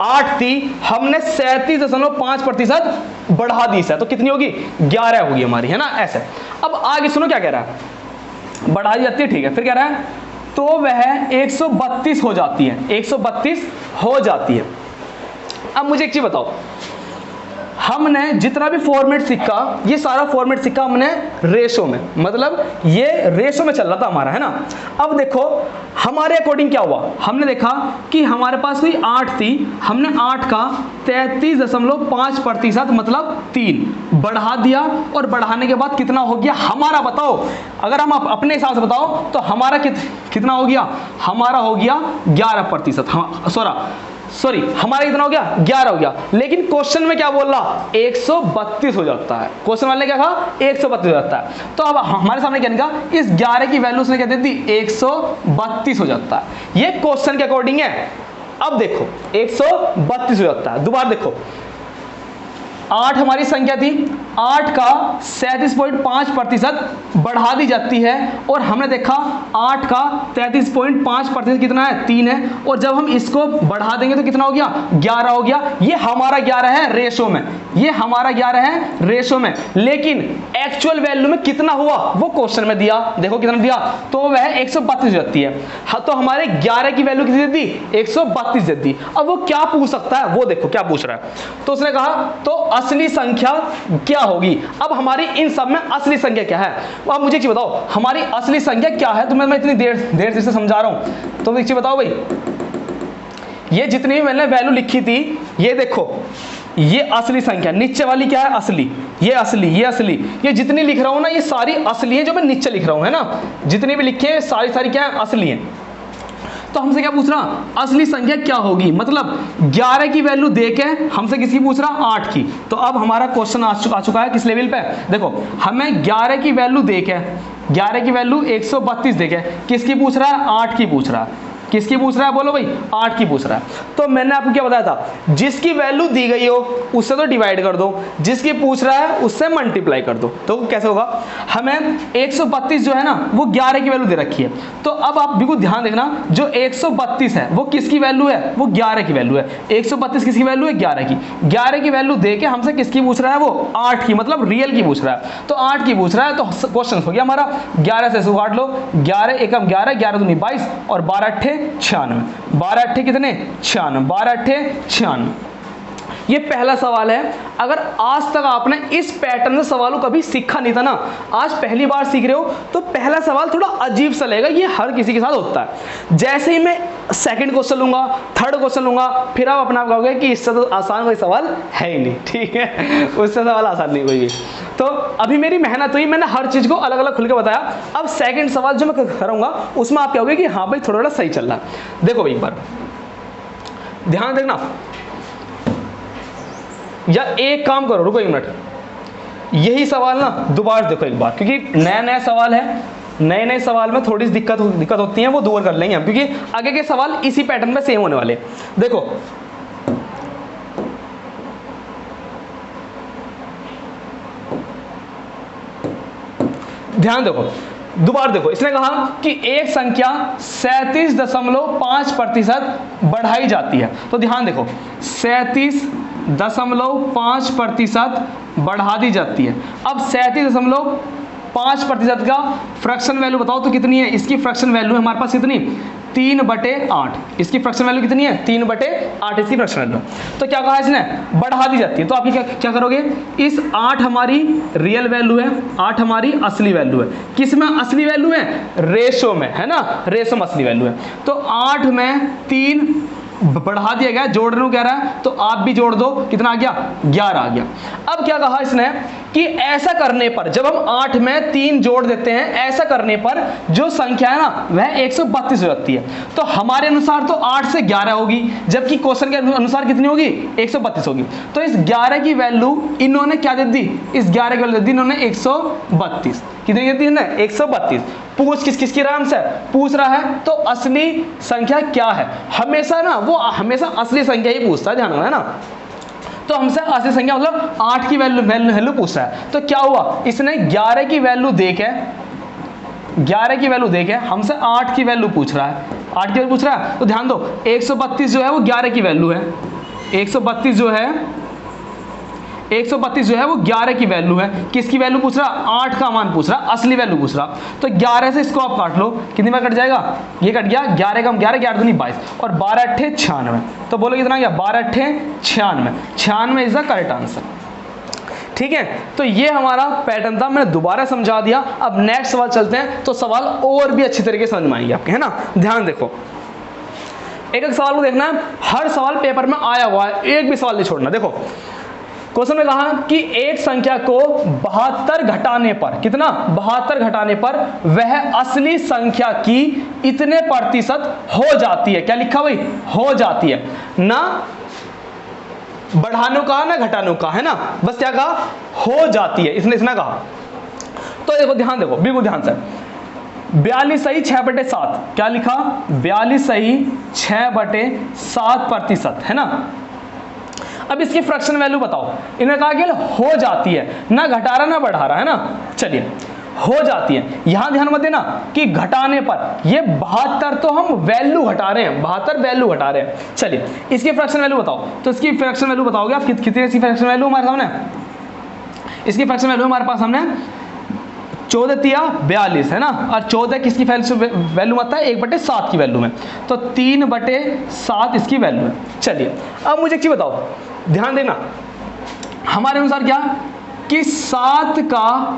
8 थी, हमने 37.5% बढ़ा दी है, तो कितनी होगी, 11 होगी हमारी, है ना। ऐसे अब आगे सुनो क्या कह रहा है, बढ़ा दी जाती है, ठीक है। फिर कह रहा है तो वह 132 हो जाती है, 132 हो जाती है। अब मुझे एक चीज बताओ, हमने जितना भी फॉर्मेट सीखा, ये सारा फॉर्मेट सीखा हमने रेशो में, मतलब ये रेशो में चल रहा था हमारा, है ना। अब देखो हमारे अकॉर्डिंग क्या हुआ, हमने देखा कि हमारे पास कोई 8 थी, हमने 8 का 33.5% मतलब 3 बढ़ा दिया, और बढ़ाने के बाद कितना हो गया हमारा, बताओ। अगर हम अपने हिसाब से बताओ तो हमारा कितना हो गया, हमारा हो गया 11%। हाँ सॉरी हमारा कितना हो गया, 11 हो गया। लेकिन क्वेश्चन में क्या बोल रहा, 132 हो जाता है। क्वेश्चन वाले ने क्या कहा, 132 हो जाता है। तो अब हमारे सामने क्या निकला, इस 11 की वैल्यू उसने क्या दे दी, 132 हो जाता है। ये क्वेश्चन के अकॉर्डिंग है। अब देखो 132 हो जाता है। दोबारा देखो 8 हमारी संख्या थी, 8 का 37.5% बढ़ा दी जाती है, और हमने देखा 8 का 33.5% कितना है, 3 है। और जब हम इसको बढ़ा देंगे तो कितना हो गया, 11 हो गया। ये हमारा 11 है रेशो में, ये हमारा 11 है रेशो में। लेकिन एक्चुअल वैल्यू में कितना हुआ वो क्वेश्चन में दिया, देखो कितना दिया, तो वह 132 हो जाती है। हाँ, तो हमारे 11 की वैल्यू कितनी दी, 132 दे दी। अब वो क्या पूछ सकता है, वो देखो क्या पूछ रहा है। तो उसने कहा तो असली संख्या क्या होगी। अब हमारी इन सब में असली संख्या क्या है, अब मुझे एक चीज बताओ, हमारी असली संख्या क्या है। तुम्हें मैं इतनी देर से समझा रहा हूं, तो एक चीज बताओ भाई, ये जितनी भी मैंने वैल्यू लिखी थी, ये देखो ये असली संख्या, नीचे वाली क्या है, असली, ये असली, ये असली, ये जितनी लिख रहा हूं ना ये सारी असली है जो मैं नीचे लिख रहा हूं, है ना। जितनी भी लिखे हैं सारी क्या है, असली है। तो हमसे क्या पूछ रहा, असली संख्या क्या होगी, मतलब 11 की वैल्यू देके हमसे किसकी पूछ रहा, 8 की। तो अब हमारा क्वेश्चन आ चुका है किस लेवल पे, देखो हमें 11 की वैल्यू देके, 11 की वैल्यू 132 देके किसकी पूछ रहा है, 8 की पूछ रहा है। किसकी पूछ रहा है, बोलो भाई, 8 की पूछ रहा है। तो मैंने आपको क्या बताया था, जिसकी वैल्यू दी गई हो उससे तो डिवाइड कर दो, जिसकी पूछ रहा है उससे मल्टीप्लाई कर दो। तो कैसे होगा, हमें 132 जो है ना वो 11 की वैल्यू दे रखी है। तो अब आप बिल्कुल ध्यान देखना, जो 132 है वो किसकी वैल्यू है, वो 11 की वैल्यू है। 132 किसकी वैल्यू है, 11 की। 11 की वैल्यू दे के हमसे किसकी पूछ रहा है, वो 8 की, मतलब रियल की पूछ रहा है। तो 8 की पूछ रहा है, तो क्वेश्चन हो गया हमारा 11 से काट लो, 11 एकम 11, 11 दूनी 22 और 12 अट्ठे 96, 12 अट्ठे कितने 96, 12 अट्ठे 96। ये पहला सवाल है। अगर आज तक आपने इस पैटर्न से सवालों कभी सीखा नहीं था ना, आज पहली बार सीख रहे हो, तो पहला सवाल थोड़ा अजीब सा लगेगा, ये हर किसी के साथ होता है। जैसे ही मैं सेकंड क्वेश्चन लूंगा, थर्ड क्वेश्चन लूंगा, फिर आप अपना आप कहोगे कि इससे तो आसान कोई सवाल है ही नहीं, ठीक है, उससे सवाल आसान नहीं कोई भी। तो अभी मेरी मेहनत हुई, मैंने हर चीज को अलग अलग खुल के बताया। अब सेकंड सवाल जो मैं करूंगा उसमें आप कहोगे कि हाँ भाई थोड़ा थोड़ा सही चल रहा है। देखो एक बार ध्यान देखना, या एक काम करो, रुको एक मिनट, यही सवाल ना दोबारा देखो एक बार, क्योंकि नया नया सवाल है, नए नए सवाल में थोड़ी सी दिक्कत होती है, वो दूर कर लेंगे हम, क्योंकि आगे के सवाल इसी पैटर्न में सेम होने वाले। देखो ध्यान देखो, दोबारा देखो, इसने कहा कि एक संख्या 37.5% बढ़ाई जाती है। तो ध्यान देखो 37.5% बढ़ा दी जाती है। अब 37.5% का फ्रैक्शन वैल्यू बताओ तो कितनी है, इसकी फ्रैक्शन वैल्यू है हमारे पास कितनी, 3/8। इसकी फ्रैक्शन वैल्यू कितनी है, 3/8 इसकी फ्रैक्शन वैल्यू। तो क्या कहा इसने, बढ़ा दी जाती है। तो आप क्या करोगे, इस 8 हमारी रियल वैल्यू है, 8 हमारी असली वैल्यू है। किस में असली वैल्यू है, रेशो में, है ना, रेशो में असली वैल्यू है। तो 8 में 3 बढ़ा दिया गया, जोड़ने को कह रहा है, तो आप भी जोड़ दो, कितना आ गया, 11 आ गया। अब क्या कहा इसने कि ऐसा करने पर, जब हम 8 में 3 जोड़ देते हैं, ऐसा करने पर जो संख्या है ना वह 132 हो जाती है। तो हमारे अनुसार तो 8 से 11 होगी, जबकि क्वेश्चन के अनुसार कितनी होगी, 132 होगी। तो इस 11 की वैल्यू इन्होंने क्या दे दी, इस 11 की वैल्यू दे दी इन्होंने 132। कितनी दी है, 132। पूछ किसकी राम से पूछ रहा है, तो असली संख्या क्या है। हमेशा ना वो हमेशा असली संख्या ही पूछता है, ध्यान रखना है ना। तो हमसे असली संख्या मतलब 8 की वैल्यू पूछ रहा है। तो क्या हुआ, इसने 11 की वैल्यू देके, 11 की वैल्यू देके हमसे 8 की वैल्यू पूछ रहा है, 8 की वैल्यू पूछ रहा है। तो ध्यान दो 132 जो है वो 11 की वैल्यू है, 132 जो है 132 जो है वो 11 की वैल्यू है। किसकी वैल्यू पूछ रहा? 8 का मान पूछ रहा, असली वैल्यू पूछ रहा। तो 11 से इसको आप काट लो, कितनी बार कट जाएगा? ये कट गया, 11 का 11, 11 दूनी 22 और 12 अट्ठे 96। तो बोलो कितना गया? 12 अट्ठे 96। 96 इज द करेक्ट आंसर। ठीक है, तो ये हमारा पैटर्न था, मैंने दोबारा समझा दिया। अब नेक्स्ट सवाल चलते हैं, तो सवाल और भी अच्छी तरीके से समझ में आएंगे आपके, है ना। ध्यान देखो, एक एक सवाल को देखना है, हर सवाल पेपर में आया हुआ है, एक भी सवाल नहीं छोड़ना। देखो क्वेश्चन में कहा कि एक संख्या को 72 घटाने पर, कितना? 72 घटाने पर वह असली संख्या की इतने प्रतिशत हो जाती है। क्या लिखा भाई? हो जाती है, ना बढ़ाने का ना घटाने का, है ना। बस क्या कहा? हो जाती है, इसने कहा। तो देखो, ध्यान देखो, बिल्कुल ध्यान से। 42 सही 6/7, क्या लिखा? 42 सही 6/7%, है ना। अब इसकी फ्रैक्शन वैल्यू बताओ। इन्होंने कहा कि हो जाती है, ना घटा रहा ना बढ़ा रहा, है ना। चलिए, हो जाती है, यहां ध्यान मत देना कि घटाने पर, ये 72 तो हम वैल्यू घटा रहे हैं, 72 वैल्यू घटा रहे हैं। चलिए, इसकी फ्रैक्शन वैल्यू बताओ। तो इसकी फ्रैक्शन वैल्यू बताओगे आप? कितनी इसकी फ्रैक्शन वैल्यू हमारे सामने? इसकी फ्रैक्शन वैल्यू हमारे पास सामने 14 तिया 42, है ना। और 14 किसकी वैल्यू आता है? 1/7 की वैल्यू में, तो 3/7 इसकी वैल्यू है। चलिए, अब मुझे एक चीज बताओ, ध्यान देना। हमारे अनुसार क्या कि 7 का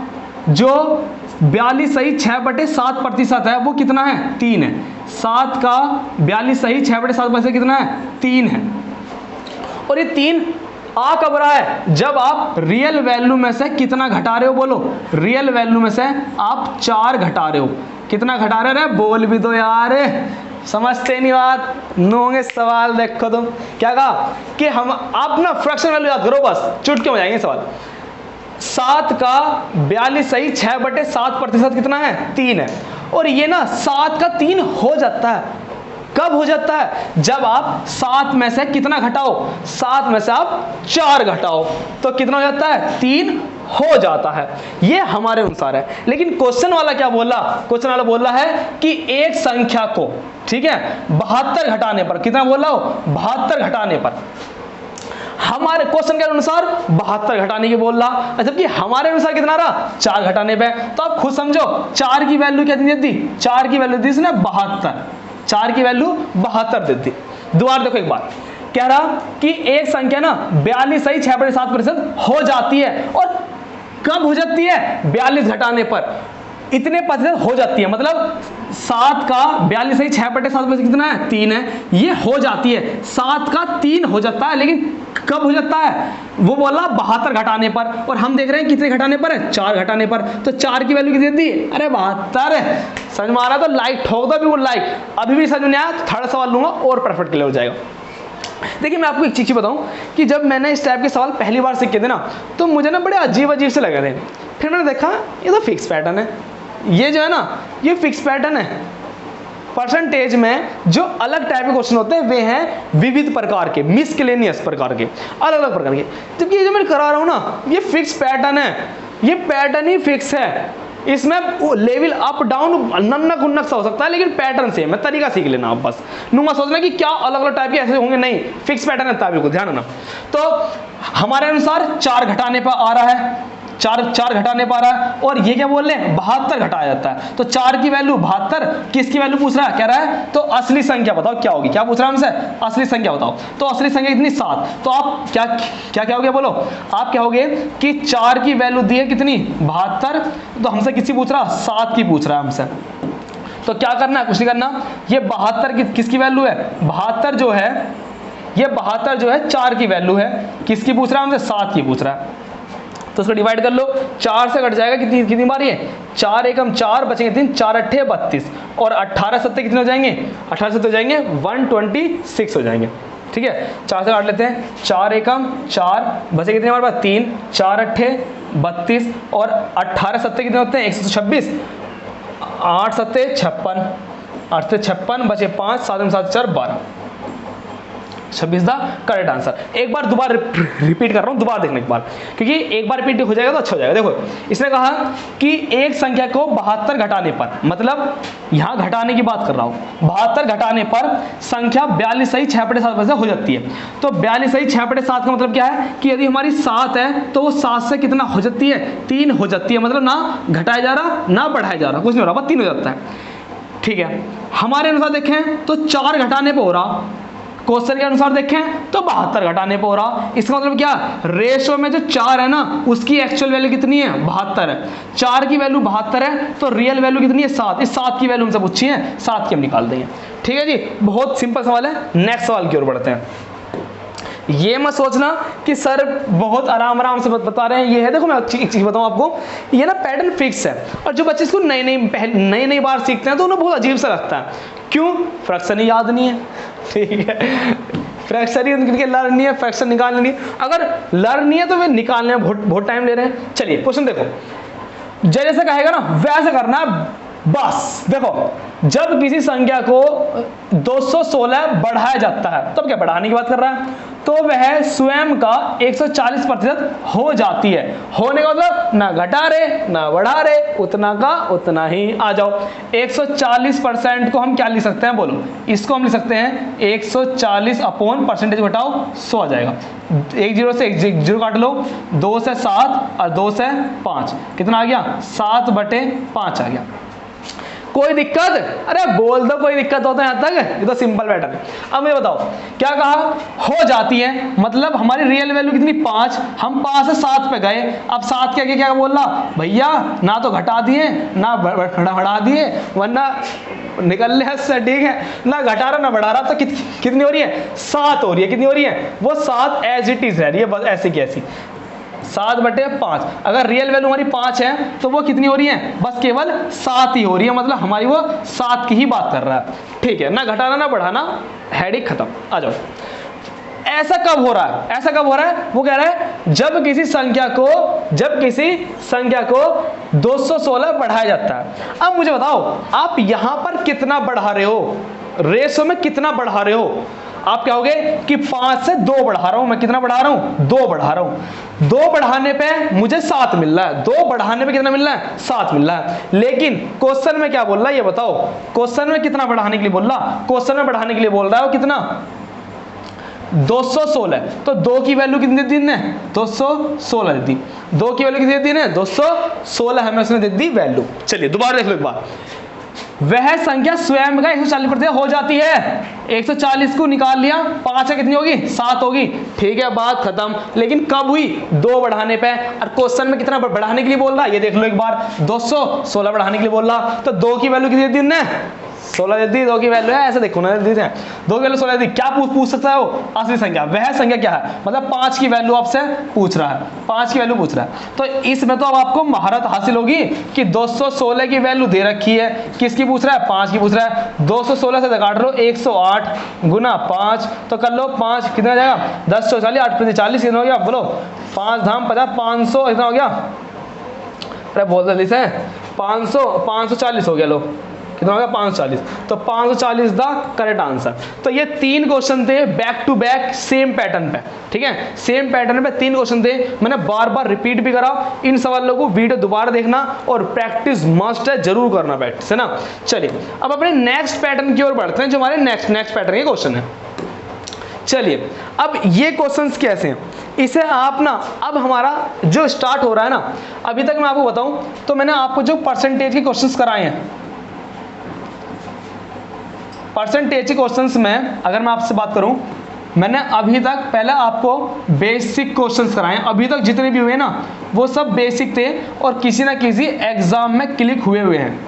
जो 42 सही 6/7% है वो कितना है? 3 है। 7 का 42 सही 6/7% कितना है? 3 है। और ये 3 आ कब रहा है? जब आप रियल वैल्यू में से कितना घटा रहे हो? बोलो, रियल वैल्यू में से आप 4 घटा रहे हो। कितना घटा रहे हो? बोल भी दो यार, समझते नहीं बात। नोंगे सवाल देखो तो क्या कहा कि हम, आप ना फ्रैक्शन वैल्यू याद करो, बस चुटके हो जाएंगे सवाल। 7 का 42 सही 6/7% कितना है? 3 है। और ये ना 7 का 3 हो जाता है। कब हो जाता है? जब आप 7 में से कितना घटाओ? 7 में से आप 4 घटाओ, तो कितना हो जाता है? 3 हो जाता है। ये हमारे अनुसार है। लेकिन क्वेश्चन वाला क्या बोला? क्वेश्चन वाला बोल रहा है कि एक संख्या को, ठीक है, 72 घटाने पर, कितना बोला हो? 72 घटाने पर। हमारे क्वेश्चन के अनुसार 72 घटाने की बोल रहा, जबकि हमारे अनुसार कितना रहा? 4 घटाने पे। तो आप खुद समझो, 4 की वैल्यू क्या दी? 4 की वैल्यू दी इसने 72। 4 की वैल्यू 72 देती। दोबारा देखो एक बार, कह रहा कि एक संख्या ना 42 सही 6/7% हो जाती है। और कब हो जाती है? 42 घटाने पर इतने प्रतिशत हो जाती है। मतलब 7 का 42 सही 6/7% कितना है? 3 है। ये हो जाती है, 7 का 3 हो जाता है। लेकिन कब हो जाता है? वो बोला 72 घटाने पर, और हम देख रहे हैं कितने घटाने पर है? 4 घटाने पर। तो 4 की वैल्यू कितनी दी? अरे 72 है। समझ में आ रहा? तो लाइक ठोक दो, बिल्कुल लाइक। अभी भी समझ में आया तो थर्ड सवाल लूंगा और परफेक्ट क्लियर हो जाएगा। देखिए, मैं आपको एक चीज बताऊं कि जब मैंने इस टाइप के सवाल पहली बार सीखे थे ना, तो मुझे ना बड़े अजीब अजीब से लगे थे। फिर मैंने देखा ये तो फिक्स पैटर्न है, ये जो है ना, ये फिक्स पैटर्न है। परसेंटेज में जो अलग टाइप के क्वेश्चन होते हैं वे हैं विविध प्रकार के, मिसलेनियस प्रकार के, अलग अलग प्रकार के। जबकि ये जो मैं करा रहा हूं ना, ये फिक्स पैटर्न है, ये पैटर्न ही फिक्स है। इसमें लेवल अप डाउन नन्नक उन्नक सा हो सकता है, लेकिन पैटर्न सेम है। तरीका सीख लेना आप बस। नुमा सोचना कि क्या अलग अलग टाइप के ऐसे होंगे, नहीं, फिक्स पैटर्न है, बिल्कुल ध्यान रखना। तो हमारे अनुसार 4 घटाने पर आ रहा है, 4 घटाने पा रहा है। और ये क्या बोल रहे हैं? 72 घटाया जाता है। तो 4 की वैल्यू 72, किसकी वैल्यू पूछ रहा है? कह रहा है तो असली संख्या बताओ क्या होगी। क्या पूछ रहा है हमसे? असली संख्या बताओ। तो असली संख्या कितनी? 7। तो आप क्या क्या क्या हो गया? बोलो, आप क्या हो गए कि 4 की वैल्यू दी है कितनी? 72। तो हमसे किसकी पूछ रहा? 7 की पूछ रहा है हमसे। तो क्या करना है? कुछ नहीं करना। ये 72 किसकी वैल्यू है? 72 जो है, ये 72 जो है 4 की वैल्यू है। किसकी पूछ रहा है? हमसे 7 की पूछ रहा है। तो उसको डिवाइड कर लो, 4 से कट जाएगा कितनी कितनी बार? ये 4 एकम 4 बचेंगे 3, 4 अट्ठे 32 और 18 सत्ते कितने हो जाएंगे? 18 सत्ते हो जाएंगे 126 हो जाएंगे। ठीक है, 4 से काट लेते हैं। 4 एकम 4 बचे कितने हमारे पास? 3, 4 अट्ठे 32 और 18 सत्ते कितने होते हैं? 126, 8 सत्ते 56, 8 से 56 बचे 5, 7 में 7 4 12। 26 द करेक्ट आंसर। एक बार दोबारा रिपीट कर रहा हूं, दोबारा देखने के बाद, क्योंकि एक बार रिपीट हो जाएगा तो अच्छा हो जाएगा। देखो इसने कहा कि एक संख्या को 72 घटाने पर, मतलब यहां घटाने की बात कर रहा हूं, 72 घटाने पर संख्या 42 सही 6/7 से हो जाती है। तो 42 सही 6/7 का मतलब क्या है कि यदि हमारी 7 है तो वो 7 से कितना हो जाती है, 3 हो जाती है, मतलब ना घटाया जा रहा ना बढ़ाया जा रहा, कुछ नहीं हो रहा, बस 3 हो जाता है। ठीक है, हमारे अनुसार देखें तो 4 घटाने पे हो रहा, क्वेश्चन के अनुसार देखें तो 72 घटाने पे हो रहा। इसका मतलब क्या, रेशो में जो 4 है ना उसकी एक्चुअल वैल्यू कितनी है, 72 है। 4 की वैल्यू 72 है तो रियल वैल्यू कितनी है, 7। इस 7 की वैल्यू हमसे पूछी है, 7 की हम निकाल देंगे। ठीक है जी, बहुत सिंपल सवाल है। नेक्स्ट सवाल की ओर बढ़ते हैं। ये मत सोचना कि सर बहुत आराम से बता रहे हैं, ये है देखो मैं एक चीज बताऊं आपको, ये ना पैटर्न फिक्स है, और जो बच्चे इसको नई बार सीखते हैं तो उन्हें बहुत अजीब सा लगता है। क्यों, फ्रैक्शन ही याद नहीं है। ठीक है, फ्रैक्शन ही उनके लर्न नहीं है, फ्रैक्शन निकालने नहीं, अगर लर्न नहीं है तो वे निकालने में बहुत टाइम ले रहे हैं। चलिए क्वेश्चन देखो, जैसे कहेगा ना वैसे करना है बस। देखो जब किसी संख्या को 216 बढ़ाया जाता है, तब क्या बढ़ाने की बात कर रहा है, तो वह स्वयं का 140% हो जाती है। होने का मतलब ना घटा रहे ना बढ़ा रहे, उतना का उतना ही। आ जाओ, 140% को हम क्या लिख सकते हैं, बोलो। इसको हम लिख सकते हैं 140 अपॉन परसेंटेज घटाओ 100 आ जाएगा। 1 0 से 1 0 काट लो, 2 से 7 और 2 से 5, कितना आ गया, 7/5 आ गया। कोई दिक्कत, अरे बोल दो कोई दिक्कत होता है यहां तक, ये तो सिंपल पैटर्न है। अब ये बताओ क्या कहा, हो जाती है, मतलब हमारी रियल वैल्यू कितनी, 5, हम 5 से 7 पे गए। अब 7 के आगे क्या बोल रहा भैया, ना तो घटा दिए ना बढ़ा दिए, वरना निकल ले इससे। ठीक है, ना घटा रहा ना बढ़ा रहा, तो कितनी हो रही है, 7 हो रही है। कितनी हो रही है, वो 7 एज इट इज रह रही है, बस ऐसी की ऐसी, 7/5। अगर रियल वैल्यू हमारी 5 है तो वो कितनी हो रही है, बस केवल 7 ही हो रही है, मतलब हमारी वो 7 की ही बात कर रहा है। ठीक है, ना घटाना ना बढ़ाना, हेडिंग खत्म। आ जाओ, ऐसा कब हो रहा है, ऐसा कब हो रहा है, वो कह रहा है जब किसी संख्या को 216 बढ़ाया जाता है। अब मुझे बताओ आप यहां पर कितना बढ़ा रहे हो, रेशो में कितना बढ़ा रहे हो। आप क्या होगे कि 5 से 2 बढ़ा रहा हूं मैं, कितना बढ़ा रहा हूं, 2 बढ़ा रहा हूं। 2 बढ़ाने पे मुझे 7 मिल रहा है, 2 बढ़ाने पे कितना मिल रहा है, 7 मिल रहा है। लेकिन क्वेश्चन में क्या बोल रहा है ये बताओ, क्वेश्चन में कितना बढ़ाने के लिए बोल रहा, क्वेश्चन में बढ़ाने के लिए बोल रहा है वो कितना, 216। तो 2 की वैल्यू कितनी दी ने, 216 दे दी। 2 की वैल्यू कितनी दी ने, 216 हमें उसने दे दी वैल्यू। चलिए दोबारा देख लो एक बार, वह संख्या स्वयं का 140% हो जाती है। 140 को निकाल लिया, 5 है कितनी होगी, 7 होगी। ठीक है, बात खत्म। लेकिन कब हुई, 2 बढ़ाने पे। और क्वेश्चन में कितना बढ़ाने के लिए बोल रहा है ये देख लो एक बार, 216 बढ़ाने के लिए बोल रहा, तो 2 की वैल्यू कितनी दी ने, 16 दे दी। 2 की वैल्यू है, ऐसे देखो ना, दी है 2 की वैल्यू 16 दी। क्या पूछ सकता है वो, असली संख्या। वह संख्या क्या है, मतलब 5 की वैल्यू आपसे पूछ रहा है, 5 की वैल्यू पूछ रहा है। तो इसमें तो अब आपको महारत हासिल होगी कि 216 की वैल्यू दे रखी है, किसकी पूछ रहा है, 5 की पूछ रहा है। 216 से काट लो, 108 गुना 5, तो कर लो 5 कितना आ जाएगा, 10 40 8 × 40 कितना हो गया, बोलो 5 धाम 50, 500 इतना हो गया। अरे बहुत जल्दी से 540 हो गया, लो कितना हो गया, 540। तो 540 द करेक्ट आंसर। तो ये 3 क्वेश्चन थे back to back same pattern पे। ठीक है, सेम पैटर्न पे 3 क्वेश्चन थे, मैंने बार बार रिपीट भी करा। इन सवालों को वीडियो दोबारा देखना और प्रैक्टिस मस्ट है, जरूर करना प्रैक्टिस, है ना। चलिए अब अपने नेक्स्ट पैटर्न की ओर बढ़ते हैं, जो हमारे नेक्स्ट पैटर्न के क्वेश्चन है। चलिए अब ये क्वेश्चंस कैसे हैं, इसे आप ना, अब हमारा जो स्टार्ट हो रहा है ना, अभी तक मैं आपको बताऊं तो मैंने आपको जो परसेंटेज के क्वेश्चंस कराए हैं, परसेंटेज के क्वेश्चंस में अगर मैं आपसे बात करूं, मैंने अभी तक पहले आपको बेसिक क्वेश्चंस कराए हैं। अभी तक जितने भी हुए ना वो सब बेसिक थे और किसी ना किसी एग्जाम में क्लिक हुए हैं।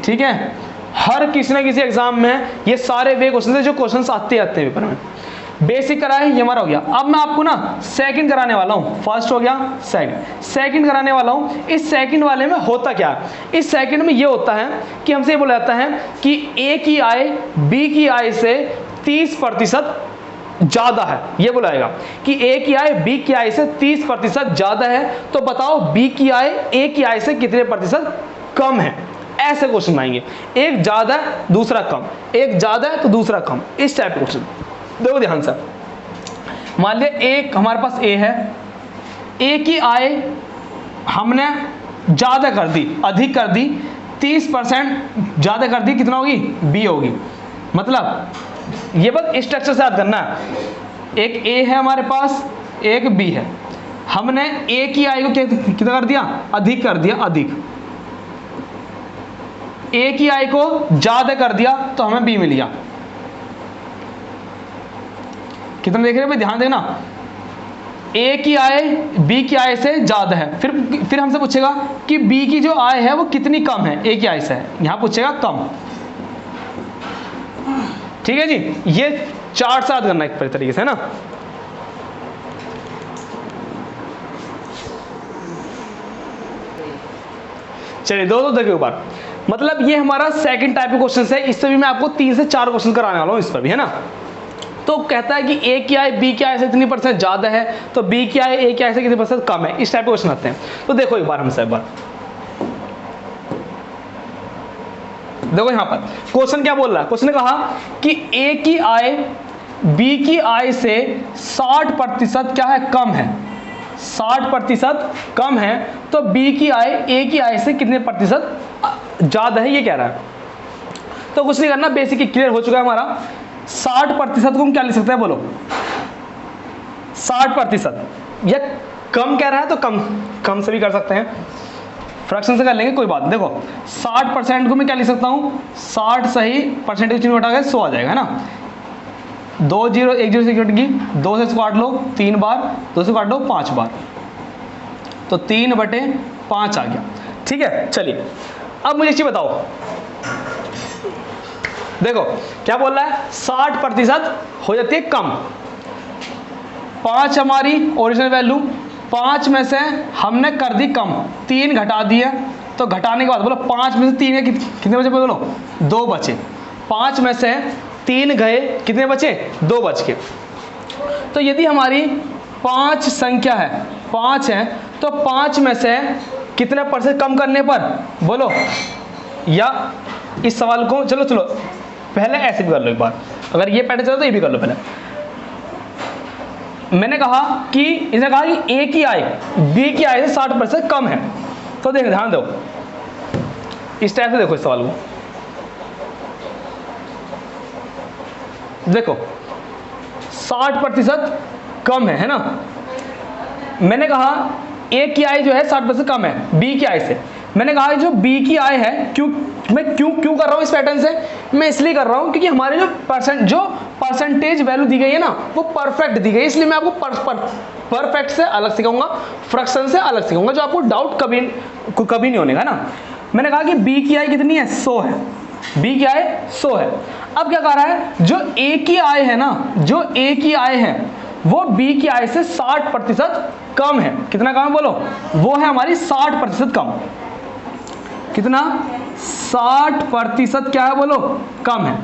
ठीक है, हर किसी ना किसी एग्जाम में ये सारे वे क्वेश्चन है जो क्वेश्चंस आते हैं पेपर में। बेसिक कराए, ये हमारा हो गया। अब मैं आपको ना सेकंड कराने वाला हूँ, फर्स्ट हो गया, सेकंड कराने वाला हूँ। इस सेकंड वाले में होता क्या है, इस सेकंड में ये होता है कि हमसे ये बोला जाता है कि ए की आय बी की आय से 30% ज्यादा है। ये बोलाएगा कि ए की आय बी की आय से 30% ज्यादा है, तो बताओ बी की आय ए की आय से कितने प्रतिशत कम है। ऐसे क्वेश्चन आएंगे, एक ज्यादा दूसरा कम, एक ज्यादा तो दूसरा कम, इस टाइप के क्वेश्चन। देखो ध्यान से, मान लिया एक हमारे पास ए है, ए की आय हमने ज़्यादा कर दी, अधिक कर दी, 30% ज़्यादा कर दी, कितना होगी? बी होगी। मतलब ये बस स्ट्रक्चर से याद करना है, एक ए है हमारे पास, एक बी है, हमने ए की आय को कितना कर दिया? अधिक कर दिया, अधिक। ए की आय को ज़्यादा कर दिया तो हमें बी मिल गया। कितना देख रहे हो भाई? ध्यान देना, ए की आय बी की आय से ज़्यादा है, फिर हमसे पूछेगा कि बी की जो आय है वो कितनी कम है ए की आय से, यहां पूछेगा कम। ठीक है जी, ये चार्ट से याद करना एक तरीके से, है ना। चलिए दो देखिए एक बार, मतलब ये हमारा सेकंड टाइप का क्वेश्चन है, इससे भी मैं आपको 3 से 4 क्वेश्चन कराने वाला हूं इस पर भी, है ना। तो कहता है कि ए की आय बी की आय से इतनी % ज्यादा है, तो बी की आय ए की आय से कितनी % कम है, इस टाइप के क्वेश्चन आते हैं। तो देखो एक बार हमसे, एक बार देखो यहां पर क्वेश्चन क्या बोल रहा है। क्वेश्चन ने कहा कि ए की आय बी की आय से 60% क्या है? कम है। 60% कम है, तो बी की आय ए की आय से कितने % ज्यादा है, ये कह रहा है। तो कुछ नहीं करना, बेसिक क्लियर हो चुका है हमारा। 60% को हम क्या लिख सकते हैं, बोलो? 60%, या कम कह रहा है तो कम से भी कर सकते हैं, फ्रैक्शन से कर लेंगे, कोई बात। देखो 60% को मैं क्या लिख सकता हूं? 60 सही, परसेंटेज चिन्ह हटा के 100 आ जाएगा, है ना। 2 0 1 0 से कट गई, 2 से काट लो 3 बार, 2 से काट लो 5 बार, तो 3/5 आ गया। ठीक है, चलिए अब मुझे चीज बताओ, देखो क्या बोल रहा है? 60% हो जाती है कम। 5 हमारी ओरिजिनल वैल्यू, 5 में से हमने कर दी कम, 3 घटा दिए, तो घटाने के बाद बोलो 5 में से 3 कितने बचे? बोलो 2 बचे। 5 में से 3 गए, कितने बचे? 2 बच के। तो यदि हमारी 5 संख्या है, 5 है, तो 5 में से कितने % कम करने पर, बोलो? या इस सवाल को चलो पहले ऐसे भी कर लो एक बार, अगर ये पैटर्न चलो तो ये भी कर लो। पहले मैंने कहा कि इसने कहा कि ए की आय बी की आय से 60% कम है, तो देखो ध्यान दो, इस टाइप से देखो इस सवाल को, देखो 60% कम है ना। मैंने कहा ए की आय जो है 60% कम है बी की आय से। मैंने कहा जो बी की आय है, मैं क्यों कर रहा हूं इस पैटर्न से? मैं इसलिए कर रहा हूं क्योंकि हमारे जो परसेंटेज वैल्यू दी गई है ना, वो परफेक्ट दी गई, इसलिए मैं आपको परफेक्ट से अलग सिखाऊंगा, फ्रैक्शन से अलग सिखाऊंगा, जो आपको डाउट कभी नहीं होने का ना। मैंने कहा कि बी की आय कितनी है? 100 है, बी की आय 100 है। अब क्या कह रहा है? जो ए की आय है ना, जो ए की आय है वो बी की आय से 60% कम है। कितना कम है, बोलो? वो है हमारी 60% कम। कितना? 60% क्या है, बोलो? कम है।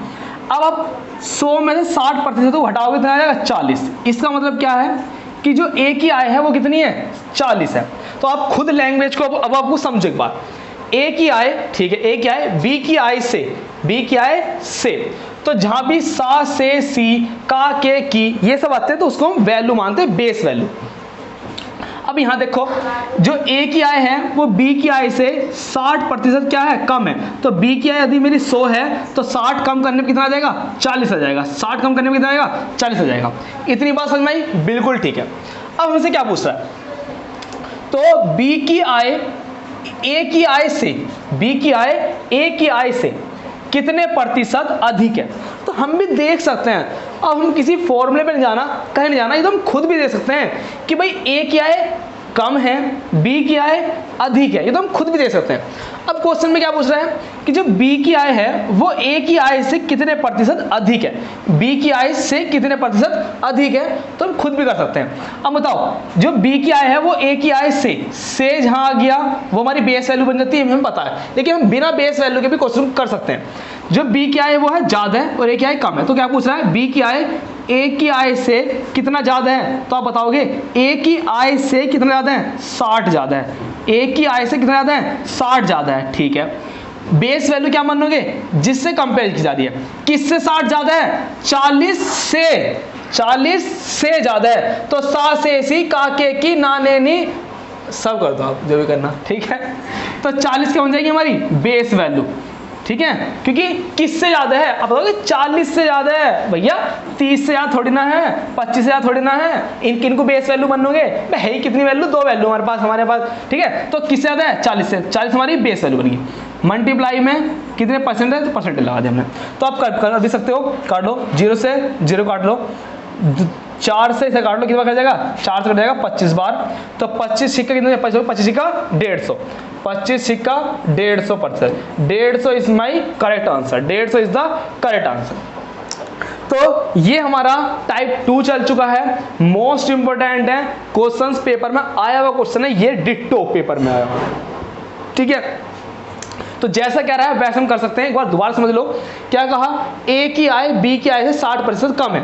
अब आप 100 में से 60% को हटाओगे, कितना आ जाएगा? 40। इसका मतलब क्या है कि जो ए की आय है वो कितनी है? 40 है। तो आप खुद लैंग्वेज को अब आपको समझो एक बार। ए की आय, ठीक है, ए की आय बी की आय से, बी की आय से, तो जहां भी सा, से, सी, का, के, की ये सब आते हैं तो उसको हम वैल्यू मानते हैं, बेस वैल्यू। अब यहां देखो, जो ए की आय है वो बी की आय से 60% क्या है? कम है। तो बी की आय यदि मेरी 100 है तो 60 कम करने में कितना आ जाएगा? 40 आ जाएगा। 60 कम करने में कितना आएगा? 40 आ जाएगा। इतनी बात समझ में आई? बिल्कुल ठीक है। अब हमसे क्या पूछ रहा है? तो बी की आय ए की आय से, बी की आय ए की आय से कितने % अधिक है? तो हम भी देख सकते हैं, अब हम किसी फॉर्मूले पे नहीं जाना, कहीं नहीं जाना, ये तो हम खुद भी देख सकते हैं कि भाई ए की आय कम है, बी की आय अधिक है, ये तो हम खुद भी देख सकते हैं। अब क्वेश्चन में क्या पूछ रहा है कि जो बी की आय है वो ए की आय से कितने % अधिक है, बी की आय से कितने % अधिक है, तो हम खुद भी कर सकते हैं। अब बताओ, जो बी की आय है वो ए की आय से जहां आ गया वो हमारी बेस वैल्यू बन जाती है, हमें पता है, लेकिन हम बिना बेस वैल्यू के भी क्वेश्चन कर सकते हैं। जो बी की आय वो है ज्यादा है और ए की आय कम है, तो क्या पूछ रहा है? बी की आय ए की आय से कितना ज्यादा है? तो आप बताओगे ए की आय से कितना ज्यादा है? 60 ज्यादा है। ए की आय से कितना ज्यादा है? 60 ज्यादा है। ठीक है, बेस वैल्यू क्या मानोगे, जिससे कंपेयर की जा रही है। किससे 60 ज्यादा है, 40 से ज्यादा है, तो सा से सी काके की नाने नी सब कर दो आप जो भी करना, ठीक है। तो 40 क्या बन जाएगी हमारी बेस वैल्यू, ठीक है, क्योंकि किससे ज्यादा है, आप बताओगे 40 से ज्यादा है भैया, 30 से ज्यादा थोड़ी ना है, 25 से ज्यादा थोड़ी ना है, इनको बेस वैल्यू बनोगे, है ही कितनी वैल्यू, 2 वैल्यू हमारे पास, ठीक है। तो किससे ज्यादा है, 40 से, 40 हमारी बेस वैल्यू बन गई। मल्टीप्लाई में कितने परसेंट है, तो परसेंटेज लगा दिया हमने। तो आप कर भी सकते हो, काट लो, 0 से 0 काट लो, 4 से इसे काट लो, कितना कर जाएगा, 4 से कट जाएगा 25 बार, तो 25 सिक्का कितना, 25 सिक्का 150, 25 सिक्का 150%, 150 is my correct answer, 150 is the correct answer. तो ये हमारा टाइप 2 चल चुका है। मोस्ट इंपोर्टेंट है, क्वेश्चंस पेपर में आया हुआ क्वेश्चन है ये, डिट्टो पेपर में आया हुआ, ठीक है। तो जैसा कह रहा है वैसे हम कर सकते हैं, एक बार दोबारा समझ लो। क्या कहा, ए की आय बी की आय से 60% कम है,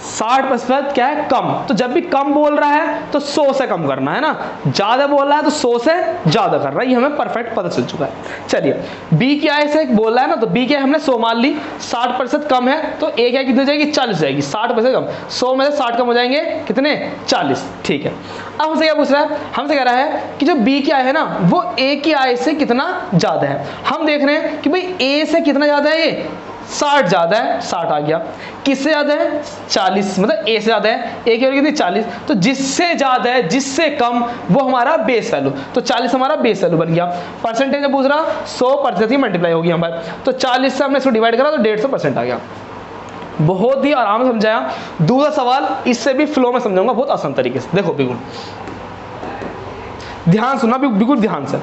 60% क्या है, कम। तो जब भी कम बोल रहा है तो 100 से कम करना है ना, ज्यादा बोल रहा है तो 100 से ज्यादा करना है, ये हमें परफेक्ट पता चल चुका है। चलिए, बी की आय से बोल रहा है ना, तो बी की आय हमने 100 मान ली, 60% कम है, तो ए की आय कितनी हो जाएगी, 40 जाएगी, 60% कम, 100 में से 60 कम हो जाएंगे कितने, 40, ठीक है। अब हमसे क्या पूछ रहा है, हमसे कह रहा है कि जो बी की आय है ना वो ए की आय से कितना ज्यादा है। हम देख रहे हैं कि भाई ए से कितना ज्यादा है, ये 60 ज्यादा है, 60 आ गया, किससे ज्यादा है, 40, मतलब ए से ज्यादा है, ए की वैल्यू कितनी, 40, तो जिससे ज्यादा है जिससे कम वो हमारा बेस वैल्यू, तो 40 हमारा बेस वैल्यू बन गया। परसेंटेज पूछ रहा, 100% ही मल्टीप्लाई होगी हमारे, तो 40 से हमने इसको डिवाइड करा तो 150% आ गया। बहुत ही आराम से समझाया। दूसरा सवाल इससे भी फ्लो में समझाऊंगा बहुत आसान तरीके से, देखो बिल्कुल ध्यान सुनना, बिल्कुल ध्यान से।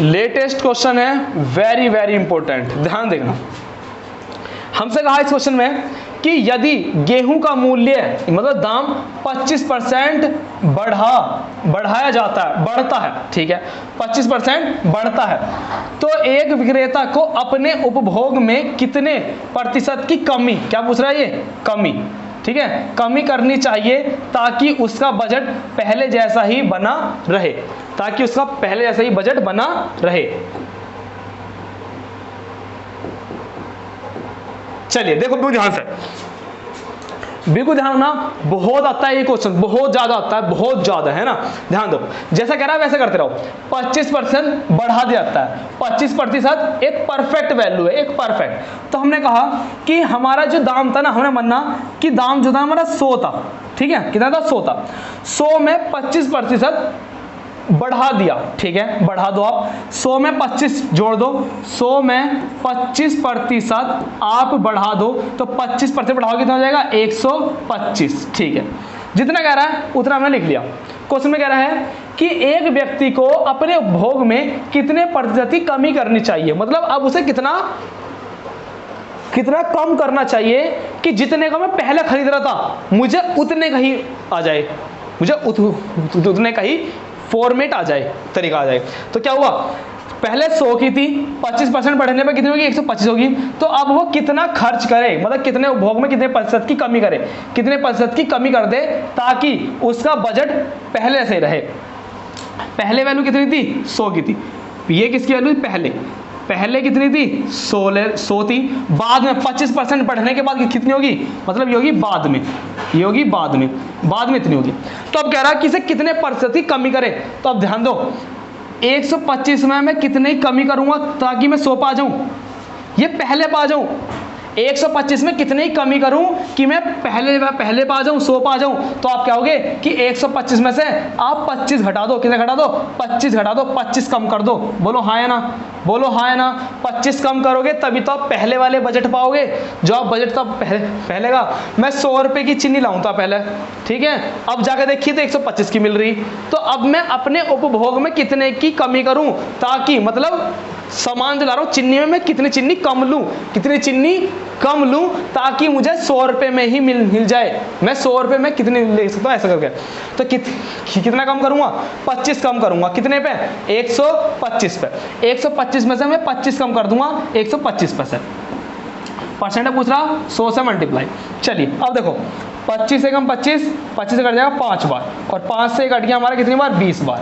लेटेस्ट क्वेश्चन है, वेरी वेरी इंपॉर्टेंट, ध्यान देखना। हमसे कहा इस क्वेश्चन में कि यदि गेहूं का मूल्य मतलब दाम 25% बढ़ाया जाता है, बढ़ता है, ठीक है, 25% बढ़ता है, तो एक विक्रेता को अपने उपभोग में कितने प्रतिशत की कमी, क्या पूछ रहा है ये, कमी, ठीक है, कमी करनी चाहिए ताकि उसका बजट पहले जैसा ही बना रहे, ताकि उसका पहले जैसा ही बजट बना रहे। चलिए देखो बिल्कुल ध्यान से, बिल्कुल ध्यान ना, बहुत आता है ये क्वेश्चन, बहुत ज्यादा आता है, बहुत ज्यादा है ना, ध्यान दो। जैसा कह रहा है वैसे करते रहो। 25% बढ़ा दिया जाता है, 25% एक परफेक्ट वैल्यू है, एक परफेक्ट। तो हमने कहा कि हमारा जो दाम था ना, हमने माना कि दाम जो था हमारा 100 था, ठीक है, कितना था, 100 था, 100 में 25% बढ़ा दिया, ठीक है, बढ़ा दो आप, 100 में 25 जोड़ दो, 100 में 25% आप बढ़ा दो, तो 25% बढ़ाओगे कितना हो जाएगा, 125, ठीक है। जितना कह रहा है उतना हमने लिख लिया। क्वेश्चन में कह रहा है कि एक व्यक्ति को अपने उपभोग में कितने प्रतिशत की कमी करनी चाहिए, मतलब अब उसे कितना कम करना चाहिए कि जितने का मैं पहले खरीद रहा था मुझे उतने का ही आ जाए, मुझे उतने का ही फॉर्मेट आ जाए, तरीका आ जाए। तो क्या हुआ, पहले 100 की थी, 25% बढ़ने पर कितनी होगी, 125 होगी। तो अब वो कितना खर्च करे, मतलब कितने उपभोग में कितने प्रतिशत की कमी करे, कितने प्रतिशत की कमी कर दे ताकि उसका बजट पहले से रहे। पहले वैल्यू कितनी थी, 100 की थी, ये किसकी वैल्यू, पहले कितनी थी, 100 थी, बाद में 25% बढ़ने के बाद कितनी होगी, मतलब ये होगी बाद में, ये होगी बाद में इतनी होगी। तो अब कह रहा है कि इसे कितने प्रतिशत की कमी करे, तो अब ध्यान दो, 125 में मैं कितने की कमी करूंगा ताकि मैं 100 पा जाऊं, ये पहले पा जाऊं। 125 में कितने की कमी करूं कि मैं पहले पा जाऊं, 100 पा जाऊं। तो आप क्या होगे कि 125 में से आप 25 घटा दो, कितने घटा दो, 25 घटा दो, 25 कम कर दो, बोलो हाँ या ना, बोलो हाँ या ना। 25 कम करोगे तभी तो आप पहले वाले बजट पाओगे, जो आप बजट तो पहले का मैं 100 रुपए की चीनी लाऊं था पहले, ठीक है, अब जाकर देखिए तो 125 की मिल रही। तो अब मैं अपने उपभोग में कितने की कमी करूं ताकि, मतलब सामान जो ला रहा हूं चीनी में मैं कितनी चीनी कम लूं ताकि मुझे 100 रुपए में ही मिल जाए, मैं 100 रुपए में कितनी ले सकता हूं, ऐसा करके। तो कितना कम करूंगा, 25 कम करूंगा, कितने पे, 125 पे। 125 में से मैं 25 कम कर दूंगा 125 परसेंट पूछ रहा, 100 से मल्टीप्लाई। चलिए अब देखो, 25 से कम 25 से कट जाएगा 5 बार, और 5 से कट गया हमारा कितनी बार, 20 बार।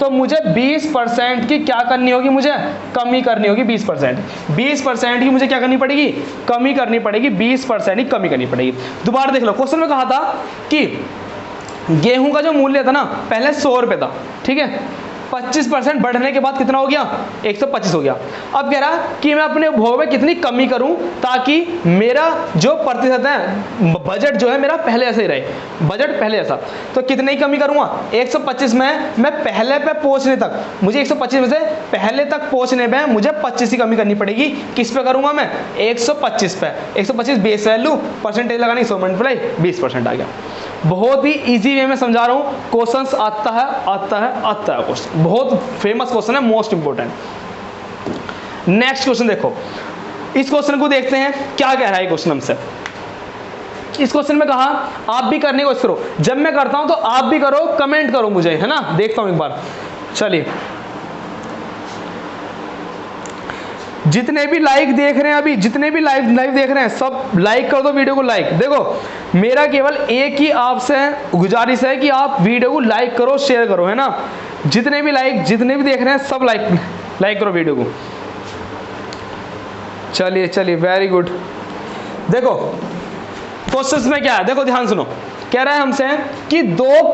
तो मुझे 20% की क्या करनी होगी, मुझे कमी करनी होगी 20% की मुझे क्या करनी पड़ेगी, कमी करनी पड़ेगी, 20% की कमी करनी पड़ेगी। दोबारा देख लो, क्वेश्चन में कहा था कि गेहूं का जो मूल्य था ना पहले 100 रुपये था, ठीक है, 25% बढ़ने के बाद कितना हो गया, 125 हो गया। अब कह रहा कि मैं अपने उपभोग में कितनी कमी करूं ताकि मेरा जो प्रतिशत है, बजट जो है मेरा पहले ऐसे ही रहे, बजट पहले ऐसा। तो कितनी कमी करूंगा, 125 में मैं पहले पे पहुंचने तक, मुझे 125 में से पहले तक पहुंचने में मुझे 25 की कमी करनी पड़ेगी। किस पे करूंगा मैं, 125 पे, 125 बेस वैल्यू, परसेंटेज लगानी 100 मल्टीप्लाई 20% आ गया। बहुत ही इजी वे में समझा रहा हूं, क्वेश्चंस आता है क्वेश्चन, बहुत फेमस क्वेश्चन है, मोस्ट इंपोर्टेंट। नेक्स्ट क्वेश्चन देखो, इस क्वेश्चन को देखते हैं क्या कह रहा है क्वेश्चन हमसे। इस क्वेश्चन में कहा आप भी करने की कोशिश करो, जब मैं करता हूं तो आप भी करो, कमेंट करो मुझे, है ना, देखता हूं एक बार। चलिए, जितने भी लाइक देख रहे हैं अभी, जितने भी लाइव देख रहे हैं सब लाइक कर दो वीडियो को। लाइक देखो, मेरा केवल एक ही आपसे गुजारिश है कि आप वीडियो को लाइक करो, शेयर करो, है ना। जितने भी देख रहे हैं सब लाइक करो वीडियो को। चलिए वेरी गुड। देखो क्वेश्चन में क्या है, देखो ध्यान सुनो। कह रहा है हमसे कि दो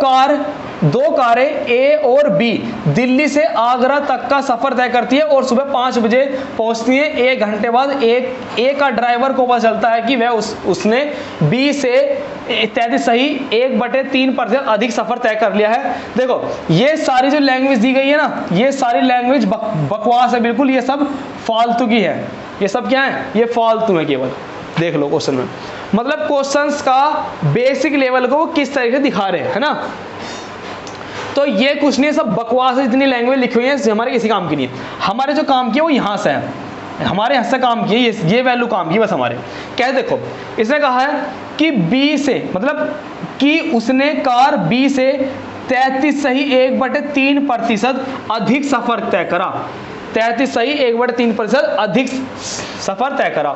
कारें ए और बी दिल्ली से आगरा तक का सफर तय करती है और सुबह 5 बजे पहुंचती है। 1 घंटे बाद ए का ड्राइवर को पता चलता है कि वह उसने बी से 33 सही 1/3% अधिक सफर तय कर लिया है। देखो ये सारी जो लैंग्वेज दी गई है ना, ये सारी लैंग्वेज बकवास है बिल्कुल, ये सब फालतू की है। ये सब क्या है, ये फालतू है केवल। देख लो क्वेश्चन में, मतलब क्वेश्चंस का बेसिक लेवल को वो किस तरीके से दिखा रहे हैं, है ना। तो ये कुछ नहीं, सब बकवास है। इतनी लैंग्वेज लिखी हुई है हमारे किसी काम की नहीं है। हमारे जो काम किया वो यहाँ से है, हमारे यहाँ से काम किए, ये वैल्यू काम की बस हमारे। क्या देखो, इसने कहा है कि बी से, मतलब कि उसने कार बी से 33 सही 1/3% अधिक सफर तय करा। 33 सही 1/3% अधिक सफर तय करा।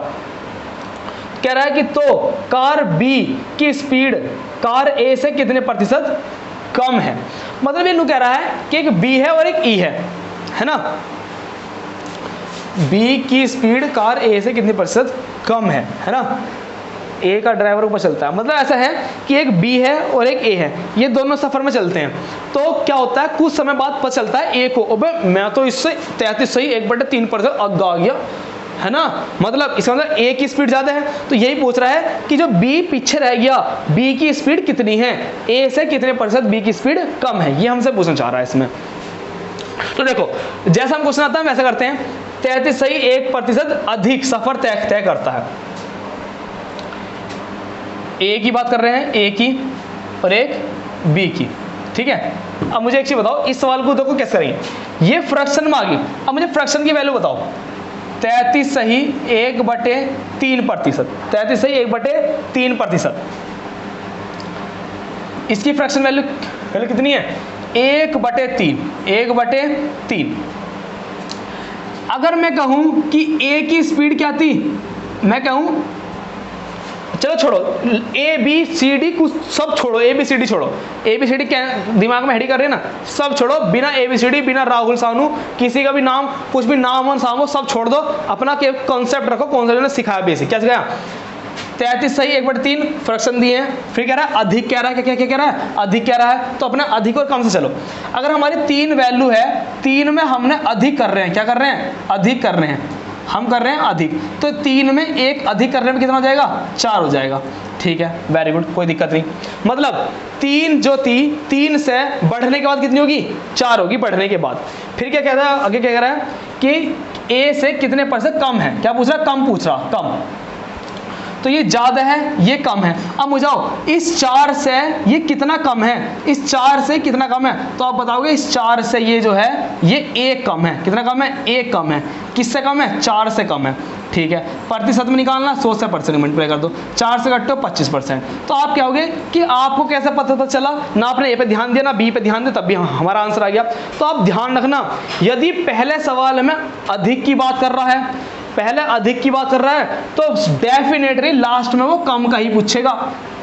कह रहा है कि तो कार बी की स्पीड कार ए से कितने प्रतिशत कम है। मतलब ये कह रहा है कि एक बी है और एक ई है ना। बी की स्पीड कार ए से कितने प्रतिशत कम है ना। ए का ड्राइवर ऊपर चलता है, मतलब ऐसा है कि एक बी है और एक ए है, ये दोनों सफर में चलते हैं। तो क्या होता है, कुछ समय बाद पता चलता है ए को, अबे मैं तो इससे 33 सही 1/3% आगे आ गया, है ना। मतलब इसका मतलब ए की स्पीड ज्यादा है। तो यही पूछ रहा है कि जो बी पीछे रह गया, बी की स्पीड कितनी है, ए से कितने प्रतिशत बी की स्पीड कम है, ये हमसे पूछना चाह रहा है इसमें। तो देखो जैसा हम क्वेश्चन आता है वैसा करते हैं। 33 सही 1% अधिक सफर तय करता है। ए की बात कर रहे हैं, ए की और एक बी की, ठीक है। अब मुझे एक चीज बताओ, इस सवाल को देखो कैसे करेंगे। ये फ्रैक्शन में आ गई। अब मुझे फ्रैक्शन की वैल्यू बताओ। 33 सही 1/3%, 33 सही 1/3%। इसकी फ्रैक्शन वैल्यू कितनी है, 1/3। अगर मैं कहूं कि ए की स्पीड क्या थी, मैं कहूं, चलो छोड़ो ए बी सी डी, कुछ सब छोड़ो, ए बी सी डी छोड़ो, ए बी सी डी क्या दिमाग में हेडी कर रहे हैं ना, सब छोड़ो। बिना ए बी सी डी, बिना राहुल सानू, किसी का भी नाम, कुछ भी नाम और सामो सब छोड़ दो। अपना कॉन्सेप्ट रखो, कॉन्सेप्ट ने सिखाया बेसिक। क्या सिखाया, 33 सही 1/3 फ्रैक्शन दिए हैं। फिर कह रहा है अधिक, कह रहा है क्या कह रहा है, अधिक कह रहा है। तो अपना अधिक और कम से चलो। अगर हमारी 3 वैल्यू है, 3 में हमने अधिक कर रहे हैं, क्या कर रहे हैं, अधिक कर रहे हैं, हम कर रहे हैं अधिक। तो 3 में 1 अधिक करने में कितना हो जाएगा, 4 हो जाएगा। ठीक है, वेरी गुड, कोई दिक्कत नहीं। मतलब 3 जो थी, 3 से बढ़ने के बाद कितनी होगी, 4 होगी बढ़ने के बाद। फिर क्या कह रहा है, आगे क्या कह रहा है कि ए से कितने % कम है। क्या पूछ रहा, कम पूछ रहा, कम। तो ये ज्यादा है, ये कम है। अब मुझे जाओ, इस 4 से ये कितना कम है, इस 4 से कितना कम है। तो आप बताओगे इस 4 से ये जो है ये 1 कम है। कितना कम है, 1 कम है। किससे कम है, 4 से कम है। ठीक है, प्रतिशत में निकालना, 100 से % मल्टीप्लाई कर दो, 4 से घटो 25%। तो आप क्या होगे कि आपको कैसे पता चला, ना आपने ए पे ध्यान दिया ना बी पे ध्यान दिया, तब भी हमारा आंसर आ गया। तो आप ध्यान रखना, यदि पहले सवाल में अधिक की बात कर रहा है, पहले अधिक की बात कर रहा है, तो डेफिनेटली लास्ट में वो कम का ही पूछेगा।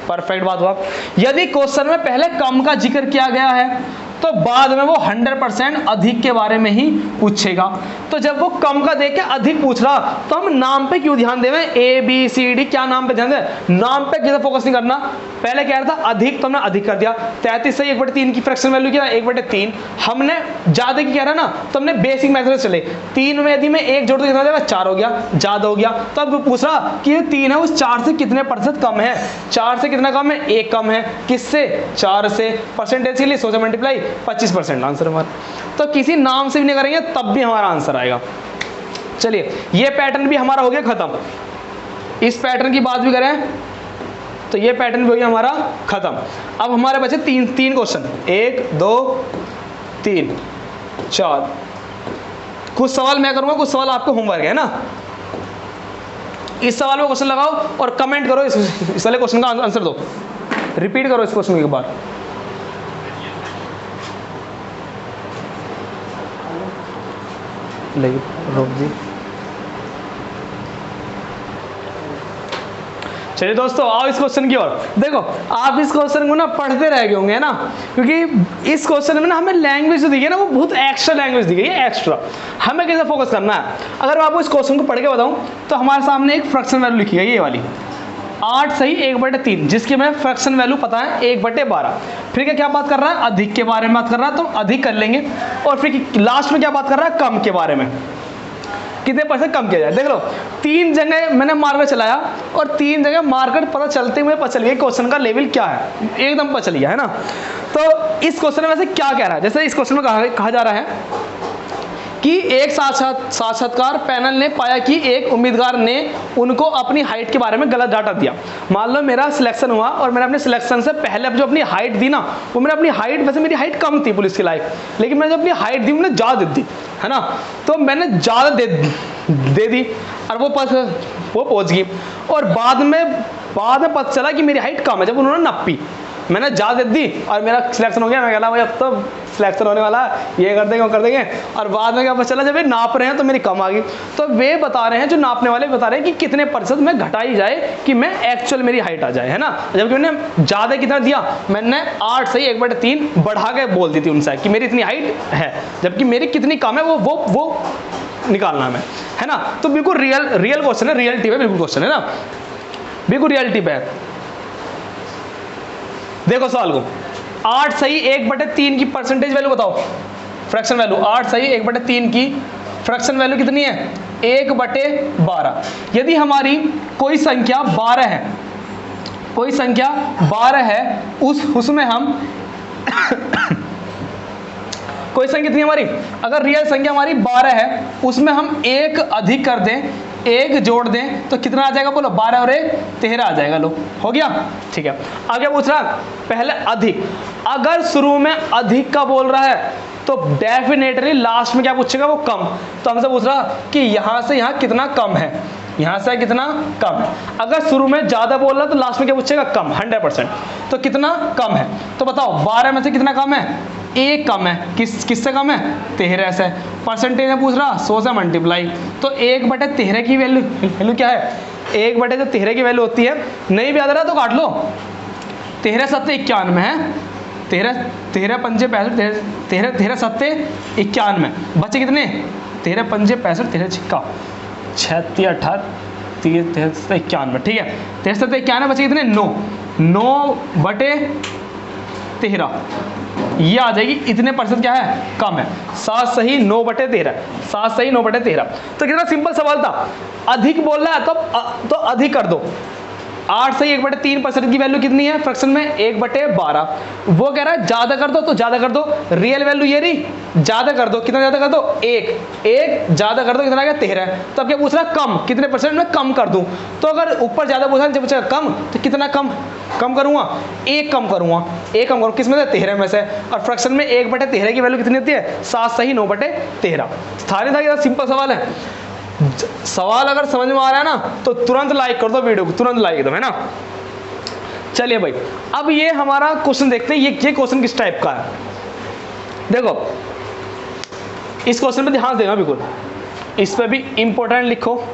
परफेक्ट बात हुआ। यदि क्वेश्चन में पहले कम का जिक्र किया गया है, तो बाद में वो 100% अधिक के बारे में ही पूछेगा। तो जब वो कम का देख के अधिक पूछ रहा तो हम नाम पे क्यों ध्यान देवे, ए बी सी डी, क्या नाम पे ध्यान दे, नाम पे किसी फोकस नहीं करना। पहले क्या था अधिक, तो हमने अधिक कर दिया, 33 से 1/3 की फ्रैक्शन वैल्यू क्या 1/3, हमने ज्यादा की कह रहा ना तो हमने बेसिक मेथड से चले, 3 में यदि मैं 1 जोड़ तो कितना हो जाएगा 4 हो गया, ज्यादा हो गया। तो अब पूछ रहा कि ये 3 है उस 4 से कितने प्रतिशत कम है, 4 से कितना कम है, 1 कम है, किससे 4 से, परसेंटेज के लिए 100 से मल्टीप्लाई 25% आंसर हमारा। तो किसी नाम से भी नहीं करेंगे तब भी हमारा आंसर आएगा। चलिए ये पैटर्न भी हमारा हो गया खत्म। इस पैटर्न की बात भी करें तो ये पैटर्न भी हो गया हमारा खत्म। अब हमारे बचे तीन क्वेश्चन, 1 2 3 4। कुछ सवाल मैं करूंगा, कुछ सवाल आपको होमवर्क है ना। इस सवाल में क्वेश्चन लगाओ और कमेंट करो, इस वाले क्वेश्चन का आंसर दो, रिपीट करो इस क्वेश्चन के बाद। रोक दी। चलिए दोस्तों आओ इस क्वेश्चन की ओर। देखो आप इस क्वेश्चन को ना पढ़ते रह गए होंगे है ना, क्योंकि इस क्वेश्चन में ना हमें लैंग्वेज जो दी है ना वो बहुत एक्स्ट्रा लैंग्वेज दी गई है, एक्स्ट्रा। हमें कैसे फोकस करना है, अगर मैं आपको इस क्वेश्चन को पढ़ के बताऊं तो हमारे सामने एक फ्रैक्शन वैल्यू लिखी गई ये वाली 8 सही 1/3, जिसकी हमें फ्रैक्शन वैल्यू पता है 1/12। फिर क्या बात कर रहा है, अधिक के बारे में बात कर रहा है, तो अधिक कर लेंगे। और फिर लास्ट में क्या बात कर रहा है, कम के बारे में, कितने परसेंट कम किया जाए। देख लो 3 जगह मैंने मार्कर चलाया और 3 जगह मार्कर पता चलते हुए पता चल गया क्वेश्चन का लेवल क्या है, एकदम पता चल गया है ना। तो इस क्वेश्चन में वैसे क्या कह रहा है, जैसे इस क्वेश्चन में कहा जा रहा है कि एक साक्षात्कार पैनल ने पाया कि एक उम्मीदवार ने उनको अपनी हाइट के बारे में गलत डाटा दिया। मान लो मेरा सिलेक्शन हुआ और मैंने अपने सिलेक्शन से पहले जो अपनी हाइट दी ना, वो मैंने अपनी हाइट, वैसे मेरी हाइट कम थी पुलिस के लायक, लेकिन मैंने जो अपनी हाइट दी मैंने ज़्यादा दे दी है ना, तो मैंने ज़्यादा दे दी और वो पहुँच गई। और बाद में पता चला कि मेरी हाइट कम है, जब उन्होंने नप्पी मैंने ज़्यादा दे दी और मेरा सिलेक्शन हो गया। मैं कहला भाई अब तो सिलेक्शन होने वाला है, ये कर देंगे वो कर देंगे। और बाद में क्या पता चला जब ये नाप रहे हैं तो मेरी कम आ गई। तो वे बता रहे हैं, जो नापने वाले बता रहे हैं कि कितने प्रतिशत में घटाई जाए कि मैं एक्चुअल मेरी हाइट आ जाए है ना। जबकि मैंने ज़्यादा कितना दिया, मैंने 8 सही 1/3 बढ़ा के बोल दी थी उनसे कि मेरी इतनी हाइट है, जबकि मेरी कितनी कम है वो निकालना है ना। तो बिल्कुल रियल क्वेश्चन है, रियलिटी पे बिल्कुल क्वेश्चन है ना, बिल्कुल रियलिटी पे है। देखो सवाल को, 8 सही 1/3 की परसेंटेज वैल्यू बताओ, फ्रैक्शन वैल्यू 8 सही 1/3 की फ्रैक्शन वैल्यू कितनी है 1/12। यदि हमारी कोई संख्या 12 है, कोई संख्या 12 है, उसमें हम कोई संख्या कितनी हमारी, अगर रियल संख्या हमारी 12 है उसमें हम 1 अधिक कर दें, 1 जोड़ दें तो कितना आ जाएगा बोलो, 12 और 1 13 आ जाएगा। लो हो गया, ठीक है। आगे पूछ रहा पहले अधिक, अगर शुरू में अधिक का बोल रहा है तो डेफिनेटली लास्ट में क्या पूछेगा, वो कम। तो हमसे पूछ रहा कि यहां से यहां कितना कम है, यहां से कितना कम है। अगर शुरू में ज्यादा बोल रहा है तो लास्ट में क्या पूछेगा, कम 100%। तो कितना कम है, तो बताओ 12 में से कितना कम है, 1 कम है। किससे कम है, 13 से। परसेंटेज में पूछ रहा 100 से मल्टीप्लाई, तो 1/13 की वैल्यू क्या है, 1/13 की वैल्यू होती है, नहीं भी याद रहा तो काट लो, 13 7 91 है, 13 पंजे 65, 13 7 91, बचे कितने 13 पंजे 65, 13 छिक्का 36 18 13 91, ठीक है। 13 7 91 बचे कितने 9/13 ये आ जाएगी, इतने परसेंट क्या है कम है, 7 सही 9/13, 7 सही 9/13। तो कितना सिंपल सवाल था, अधिक बोल रहा है तो अधिक कर दो। 8 सही 1/3% की वैल्यू कितनी है फ्रैक्शन में 1/12। वो कह रहा है ज्यादा कर दो तो ज्यादा कर दो, रियल वैल्यू ये रही, ज्यादा कर दो, कितना ज्यादा कर दो 1 ज्यादा कर दो, कितना आ गया 13। तो अब क्या पूछ रहा कम, कितने परसेंट में कम कर दूं। तो अगर ऊपर ज्यादा पूछा जब पूछा कम तो कितना कम करूंगा, 1 कम करूंगा, 1 कम करूँ किस में से 13 में से। और फ्रैक्शन में 1/13 की वैल्यू कितनी होती है 7 सही 9/13। था नहीं था, कितना सिंपल सवाल है। सवाल अगर समझ में आ रहा है ना तो तुरंत लाइक कर दो वीडियो को, तुरंत लाइक दो है ना। चलिए भाई अब ये हमारा क्वेश्चन देखते हैं, ये क्वेश्चन किस टाइप का है। देखो इस क्वेश्चन पे ध्यान देना बिल्कुल, इस पे भी इंपॉर्टेंट लिखो,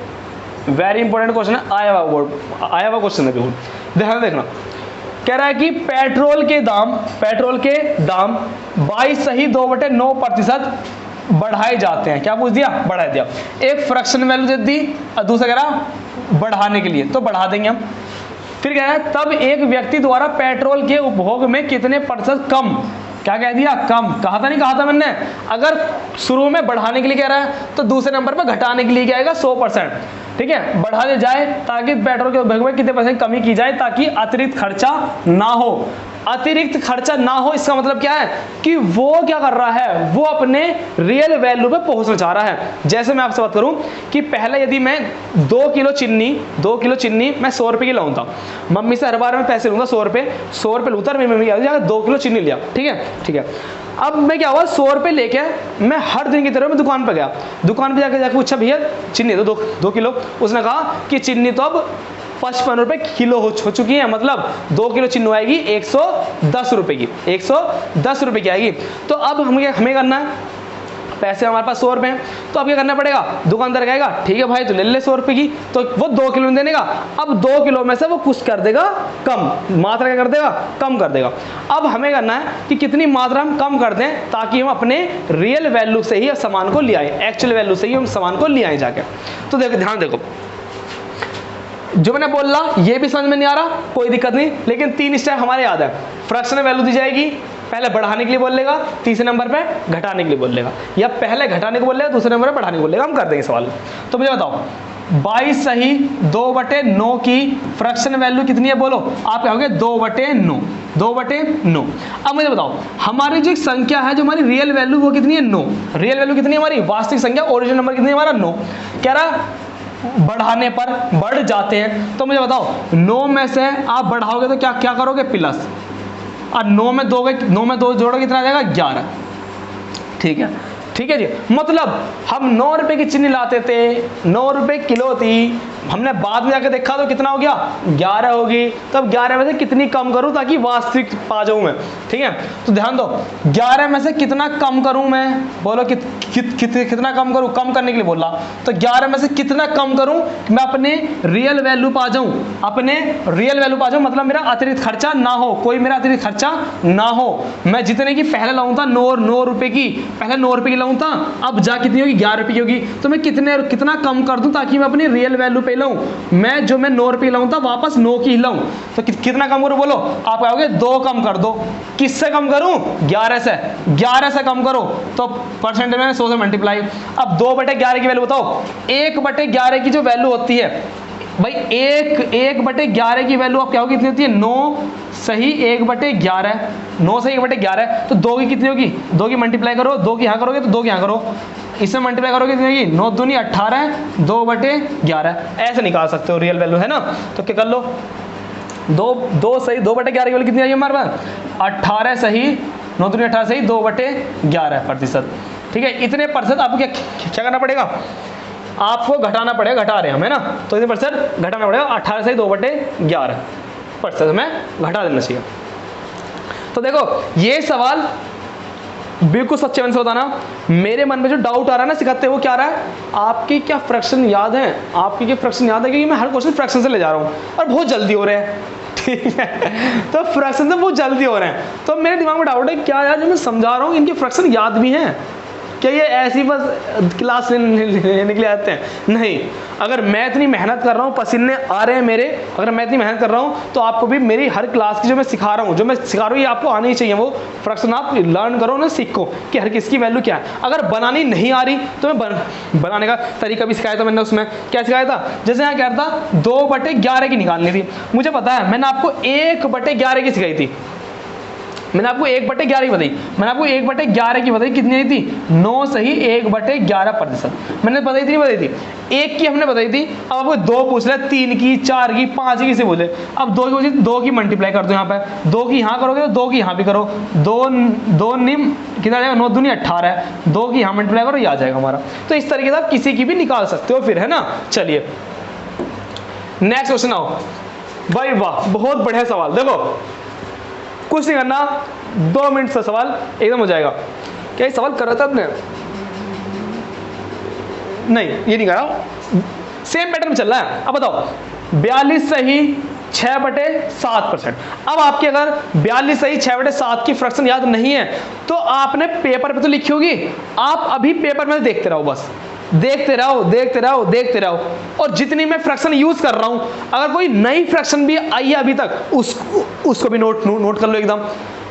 वेरी इंपॉर्टेंट क्वेश्चन है, आया हुआ क्वेश्चन है बिल्कुल, ध्यान देखना। कह रहा है कि पेट्रोल के दाम 22 सही 2/9% बढ़ाए जाते हैं। क्या पूछ दिया? बढ़ा दिया। एक फ्रैक्शन वैल्यू दे दी और दूसरा कह रहा बढ़ाने के लिए, तो बढ़ा देंगे हम। फिर कह रहा है तब एक व्यक्ति द्वारा पेट्रोल के उपभोग में कितने प्रतिशत कम, क्या कह दिया? कम। कहा था नहीं कहा था मैंने? अगर शुरू में बढ़ाने के लिए कह रहा है तो दूसरे नंबर पर घटाने के लिए क्या आएगा? 100%। ठीक है, बढ़ा दे जाए ताकि पेट्रोल के उपभोग में कितने परसेंट कमी की जाए, ताकि अतिरिक्त खर्चा ना हो। अतिरिक्त खर्चा ना हो इसका मतलब क्या है कि वो क्या कर रहा है, वो अपने रियल वैल्यू पे पहुंचना चाह रहा है। जैसे मैं आपसे बात करूं कि पहले यदि मैं 2 किलो चीनी मैं 100 रुपए की लाऊं था, मम्मी से हर बार मैं पैसे लूंगा 100 रुपए लूंगा, मेरी मम्मी क्या 2 किलो चीनी लिया। ठीक है, अब मैं क्या हुआ 100 रुपए लेके मैं हर दिन की तरह मैं दुकान पर गया, दुकान पर जाकर पूछा भैया चीनी दो 2 किलो। उसने कहा कि चीनी तो अब 55 रुपए किलो हो चुकी है, मतलब 2 किलो चीनी आएगी 110 रुपए की, 110 रुपए की आएगी। तो अब हमें करना है, पैसे हमारे पास 100 रुपए हैं, तो अब क्या करना पड़ेगा? दुकानदार कहेगा ठीक है भाई तो ले ले 100 रुपए की, तो वो 2 किलो में देने का। अब 2 किलो में से वो कुछ कर देगा कम, मात्रा क्या कर देगा? कम कर देगा। अब हमें करना है कि कितनी मात्रा हम कम कर दें ताकि हम अपने रियल वैल्यू से ही सामान को ले आए, एक्चुअल वैल्यू से ही हम सामान को ले आए जाके। तो देखो ध्यान देखो, जो मैंने बोला ये भी समझ में नहीं आ रहा, कोई दिक्कत नहीं, लेकिन 3 स्टेप हमारे याद है। फ्रैक्शन वैल्यू दी जाएगी, पहले बढ़ाने के लिए बोलेगा, तीसरे नंबर पे घटाने के लिए बोलेगा, या पहले घटाने को बोलेगा दूसरे नंबर पे बढ़ाने को बोलेगा। हम कर देंगे सवाल। तो मुझे बताओ 22 सही 2/9 की फ्रैक्शन वैल्यू कितनी है? बोलो। आप कहोगे 2/9, 2/9। अब मुझे बताओ हमारी जो संख्या है, जो हमारी रियल वैल्यू वो कितनी है? 9। रियल वैल्यू कितनी है हमारी? वास्तविक संख्या ओरिजिनल नंबर कितनी है हमारा? 9। कह रहा बढ़ाने पर बढ़ जाते हैं। तो मुझे बताओ 9 में से आप बढ़ाओगे तो क्या क्या करोगे? प्लस, और 9 में 2 जोड़ोगे कितना आ जाएगा? 11। ठीक है जी। मतलब हम 9 रुपए की चीनी लाते थे, 9 रुपए किलो थी, हमने बाद में जाकर देखा तो कितना हो गया? 11 होगी। तो अब 11 में से कितनी कम करूं ताकि वास्तविक पा जाऊं मैं? ठीक है, तो ध्यान दो 11 में से कितना कम करूं मैं? बोलो कितना कम करूं? कम करने के लिए बोला, तो 11 में से कितना कम करूं मैं अपने रियल वैल्यू पा जाऊं, अपने रियल वैल्यू पा जाऊं, मतलब मेरा अतिरिक्त खर्चा ना हो, कोई मेरा अतिरिक्त खर्चा ना हो। मैं जितने की पहले लाऊं था 9 रुपए की, पहले 9 रुपए की लाऊं था, अब जा कितनी होगी? 11 रुपए की होगी। तो मैं कितना कम कर दूं ताकि मैं अपनी रियल वैल्यू पे लाऊं, मैं 9 रुपए लाऊं था वापस 9 की लाऊं। तो कितना कम करूं? बोलो। आप कहोगे 2 कम कर दो। किससे कम करूं? 11 से। 11 से कम करो तो परसेंटेज में 100 से मल्टीप्लाई। अब 2/11 की वैल्यू बताओ। 1/11 की जो वैल्यू होती है भाई, 1/11 की वैल्यू आप क्या होगी? कितनी होती है? 9 सही 1/11, 9 सही 1/11। तो 2 की कितनी होगी? 2 की मल्टीप्लाई करो, 2 की यहाँ करोगे तो 2 की यहाँ करो, इसमें मल्टीप्लाई करोगे कितनी होगी? 9 दूनी 18, 2/11 ऐसे निकाल सकते हो रियल वैल्यू, है ना? तो क्या कर लो, 2 सही 2/11 की वैल्यू कितनी आई हमारे पास? 18 सही, 9 दूनी 18 सही 2/11%। ठीक है, इतने प्रतिशत आपको क्या करना पड़ेगा? आपको घटाना पड़ेगा, घटा रहे हैं हम, है ना? तो इतने परसेंट घटाना पड़ेगा, 18 से 2/11% हमें घटा देना चाहिए। तो देखो ये सवाल बिल्कुल सच्चे मन से बताना, मेरे मन में जो डाउट आ रहा है ना सिखाते वो क्या आ रहा है, आपकी क्या फ्रैक्शन याद है? आपकी क्या फ्रैक्शन याद है? क्योंकि मैं हर क्वेश्चन फ्रैक्शन से ले जा रहा हूँ और बहुत जल्दी हो रहे हैं। ठीक है, तो फ्रैक्शन से बहुत जल्दी हो रहे हैं, तो मेरे दिमाग में डाउट है क्या यार जो मैं समझा रहा हूँ इनके फ्रैक्शन याद भी हैं क्या? ये ऐसी बस क्लास लेने के लिए आते हैं? नहीं, अगर मैं इतनी मेहनत कर रहा हूँ, पसीने आ रहे हैं मेरे, अगर मैं इतनी मेहनत कर रहा हूँ तो आपको भी मेरी हर क्लास की जो मैं सिखा रहा हूँ ये आपको आनी ही चाहिए। वो फ्रैक्शन आप लर्न करो ना, सीखो कि हर किसकी वैल्यू क्या है। अगर बनानी नहीं आ रही तो मैं बनाने का तरीका भी सिखाया था मैंने। उसमें क्या सिखाया था? जैसे यहाँ क्या था, 2/11 की निकालनी थी। मुझे पता है मैंने आपको 1/11 की सिखाई थी, मैंने आपको 1/11 की बताई, मैंने आपको 1/11 की बताई, कितनी आई थी? 9 सही 1/11%। मैंने बताई थी नहीं बताई थी? 1 की हमने बताई थी। अब आपको 2 पूछ रहे, 3 की, 4 की, 5 की से बोले। अब 2 की पूछी, 2 की मल्टीप्लाई कर दो यहाँ पे, 2 की यहाँ करोगे तो 2 की यहाँ भी करो, 2 निम कितना जाएगा? 9 दूनी 18, 2 की यहाँ मल्टीप्लाई करो, ये आ जाएगा हमारा। तो इस तरीके से आप किसी की भी निकाल सकते हो फिर, है ना? चलिए नेक्स्ट क्वेश्चन आओ भाई। वाह बहुत बढ़िया सवाल। देखो कुछ नहीं करना, 2 मिनट से सवाल एकदम हो जाएगा। क्या ये सवाल कर रहा था आपने? नहीं ये नहीं करा, सेम पैटर्न में चल रहा है। अब बताओ 42 सही 6/7%। अब आपके अगर 42 सही 6/7 की फ्रैक्शन याद नहीं है तो आपने पेपर पे तो लिखी होगी, आप अभी पेपर में देखते रहो, बस देखते रहो देखते रहो देखते रहो। और जितनी मैं फ्रैक्शन यूज कर रहा हूं, अगर कोई नई फ्रैक्शन भी आई है अभी तक, उसको भी नोट कर लो एकदम।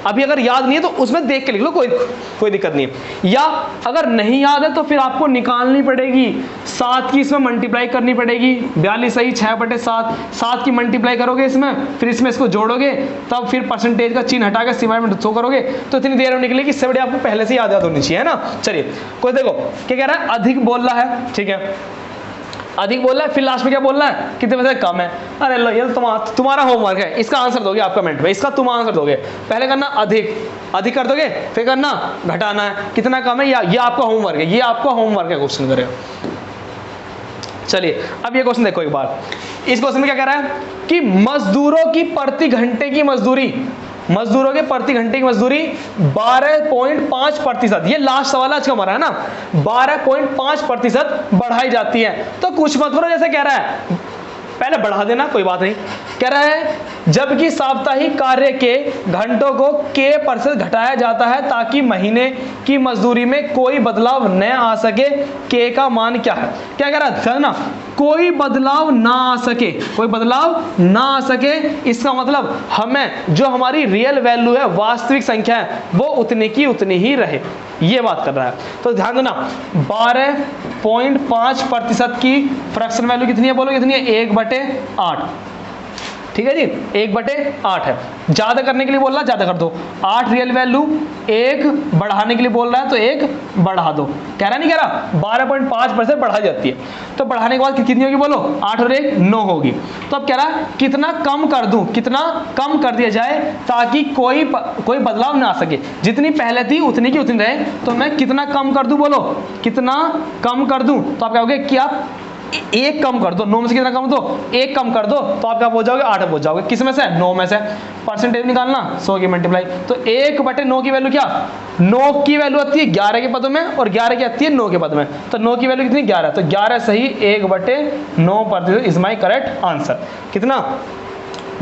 अभी अगर याद नहीं है तो उसमें देख के लिख लो, कोई दिक्कत नहीं है। या अगर नहीं याद है तो फिर आपको निकालनी पड़ेगी, 7 की इसमें मल्टीप्लाई करनी पड़ेगी। 42 सही 6/7, 7 की मल्टीप्लाई करोगे इसमें, फिर इसमें इसको जोड़ोगे, तब फिर परसेंटेज का चिन्ह हटा के सिवाय में 2 करोगे, तो इतनी देर में निकलेगी। इससे बड़ी आपको पहले से याद होनी चाहिए, है ना। चलिए कोई देखो क्या कह रहा है, अधिक बोल रहा है, ठीक है, अधिक बोल रहा है, फिर लास्ट में क्या बोल रहा है, कितने में से कम है। अरे लो ये तुम्हारा होमवर्क है, इसका आंसर दोगे आप कमेंट में, इसका तुम आंसर दोगे। पहले करना अधिक कर दोगे, फिर करना घटाना है, कितना कम है, या ये आपका होमवर्क है, ये आपका होमवर्क है, क्वेश्चन करेगा। चलिए अब ये क्वेश्चन देखो एक बार। इस क्वेश्चन में क्या कह रहा है कि मजदूरों की प्रति घंटे की मजदूरी, मजदूरों के प्रति घंटे की मजदूरी 12.5%, ये लास्ट सवाल आज का हमारा है ना, 12.5% बढ़ाई जाती है। तो कुछ मत करो, जैसे कह रहा है पहले बढ़ा देना, कोई बात नहीं। कह रहा है जबकि साप्ताहिक कार्य के घंटों को k% घटाया जाता है ताकि महीने की मजदूरी में कोई बदलाव न आ सके। k का मान क्या है, क्या कह रहा है ना, कोई बदलाव ना आ सके, कोई बदलाव ना आ सके। इसका मतलब हमें जो हमारी रियल वैल्यू है, वास्तविक संख्या है, वो उतनी की उतनी ही रहे, ये बात कर रहा है। तो ध्यान देना 12.5% की फ्रैक्शन वैल्यू कितनी है, बोलो कितनी है, 1/8, ठीक है जी, 1/8 है। ज्यादा करने के लिए बोल रहा है, ज्यादा कर दो, 8 रियल वैल्यू, 1 बढ़ाने के लिए बोल रहा है तो 1 बढ़ा दो। कह रहा नहीं कह रहा, 12.5% बढ़ाई जाती है। तो बढ़ाने के बाद कितनी होगी बोलो, 8 और 1 9 होगी। तो अब कह रहा है कितना कम कर दूं, कितना कम कर दिया जाए ताकि कोई बदलाव ना आ सके, जितनी पहले थी उतनी की उतनी रहे। तो मैं कितना कम कर दूं, बोलो कितना कम कर दूं। तो आप कहोगे कि आप 1 कम कर दो, 9 में से कितना कम दो, 1 कम कर दो, तो आप क्या पहुंच जाओगे, 8 पहुंच जाओगे। किस में से, 9 में से। परसेंटेज निकालना 100 की मल्टीप्लाई, तो 1/9 की वैल्यू क्या, 9 की वैल्यू आती है 11 के पदों में, और 11 की आती है 9 के पद में। तो 9 की वैल्यू कितनी, 11, तो 11 सही 1/9% इज माई करेक्ट आंसर। कितना,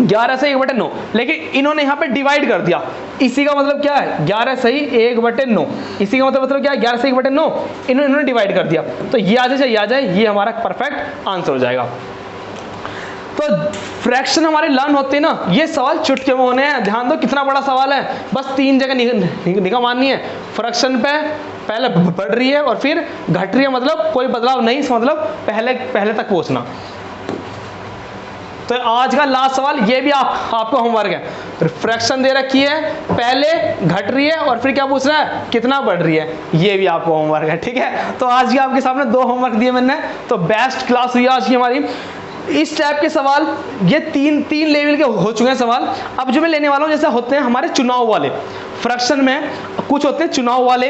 11 से 1/9। लेकिन इन्होंने यहाँ पे डिवाइड कर दिया, इसी का मतलब क्या है, 11 सही 1/9, इसी का मतलब क्या है, 11 से 1/9 इन्होंने डिवाइड कर दिया। तो ये आ जाए, ये हमारा परफेक्ट आंसर हो जाएगा। तो फ्रैक्शन हमारे लर्न होते हैं ना, ये सवाल चुटकी में होने हैं। ध्यान दो कितना बड़ा सवाल है, बस 3 जगह निगाह माननी है। फ्रैक्शन पे पहले बढ़ रही है और फिर घट रही है, मतलब कोई बदलाव नहीं, इसका मतलब पहले तक पहुंचना। तो आज का लास्ट सवाल, ये भी आपको होमवर्क है। फ्रैक्शन दे रखी है, पहले घट रही है और फिर क्या पूछ रहा है, कितना बढ़ रही है, ये भी आपको होमवर्क है, ठीक है। तो आज की आपके सामने 2 होमवर्क दिए मैंने, तो बेस्ट क्लास हुई आज की हमारी। इस टाइप के सवाल ये तीन लेवल के हो चुके हैं सवाल। अब जो मैं लेने वाला हूँ, जैसे होते हैं हमारे चुनाव वाले फ्रैक्शन में, कुछ होते हैं चुनाव वाले,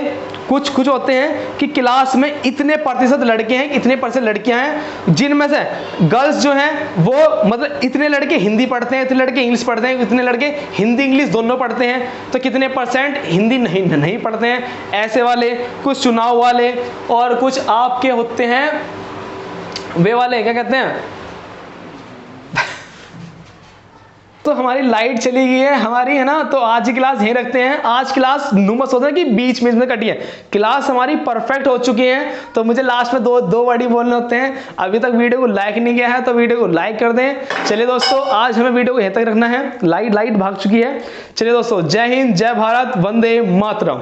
कुछ होते हैं कि क्लास में इतने प्रतिशत लड़के हैं, इतने % लड़कियां हैं, जिनमें से गर्ल्स जो हैं वो मतलब इतने लड़के हिंदी पढ़ते हैं, इतने लड़के इंग्लिश पढ़ते हैं, इतने लड़के हिंदी इंग्लिश दोनों पढ़ते हैं, तो कितने % हिंदी नहीं पढ़ते हैं, ऐसे वाले कुछ चुनाव वाले। और कुछ आपके होते हैं वे वाले, क्या कहते हैं, तो हमारी लाइट चली गई है हमारी, है ना। तो आज की क्लास यहीं रखते हैं। आज क्लास नुमस होता है कि बीच में कटी है, क्लास हमारी परफेक्ट हो चुकी है। तो मुझे लास्ट में दो वर्ड ही बोलने होते हैं। अभी तक वीडियो को लाइक नहीं किया है तो वीडियो को लाइक कर दें। चलिए दोस्तों, आज हमें वीडियो को यहीं तक रखना है, लाइट भाग चुकी है। चलिए दोस्तों, जय हिंद, जय भारत, वंदे मातरम।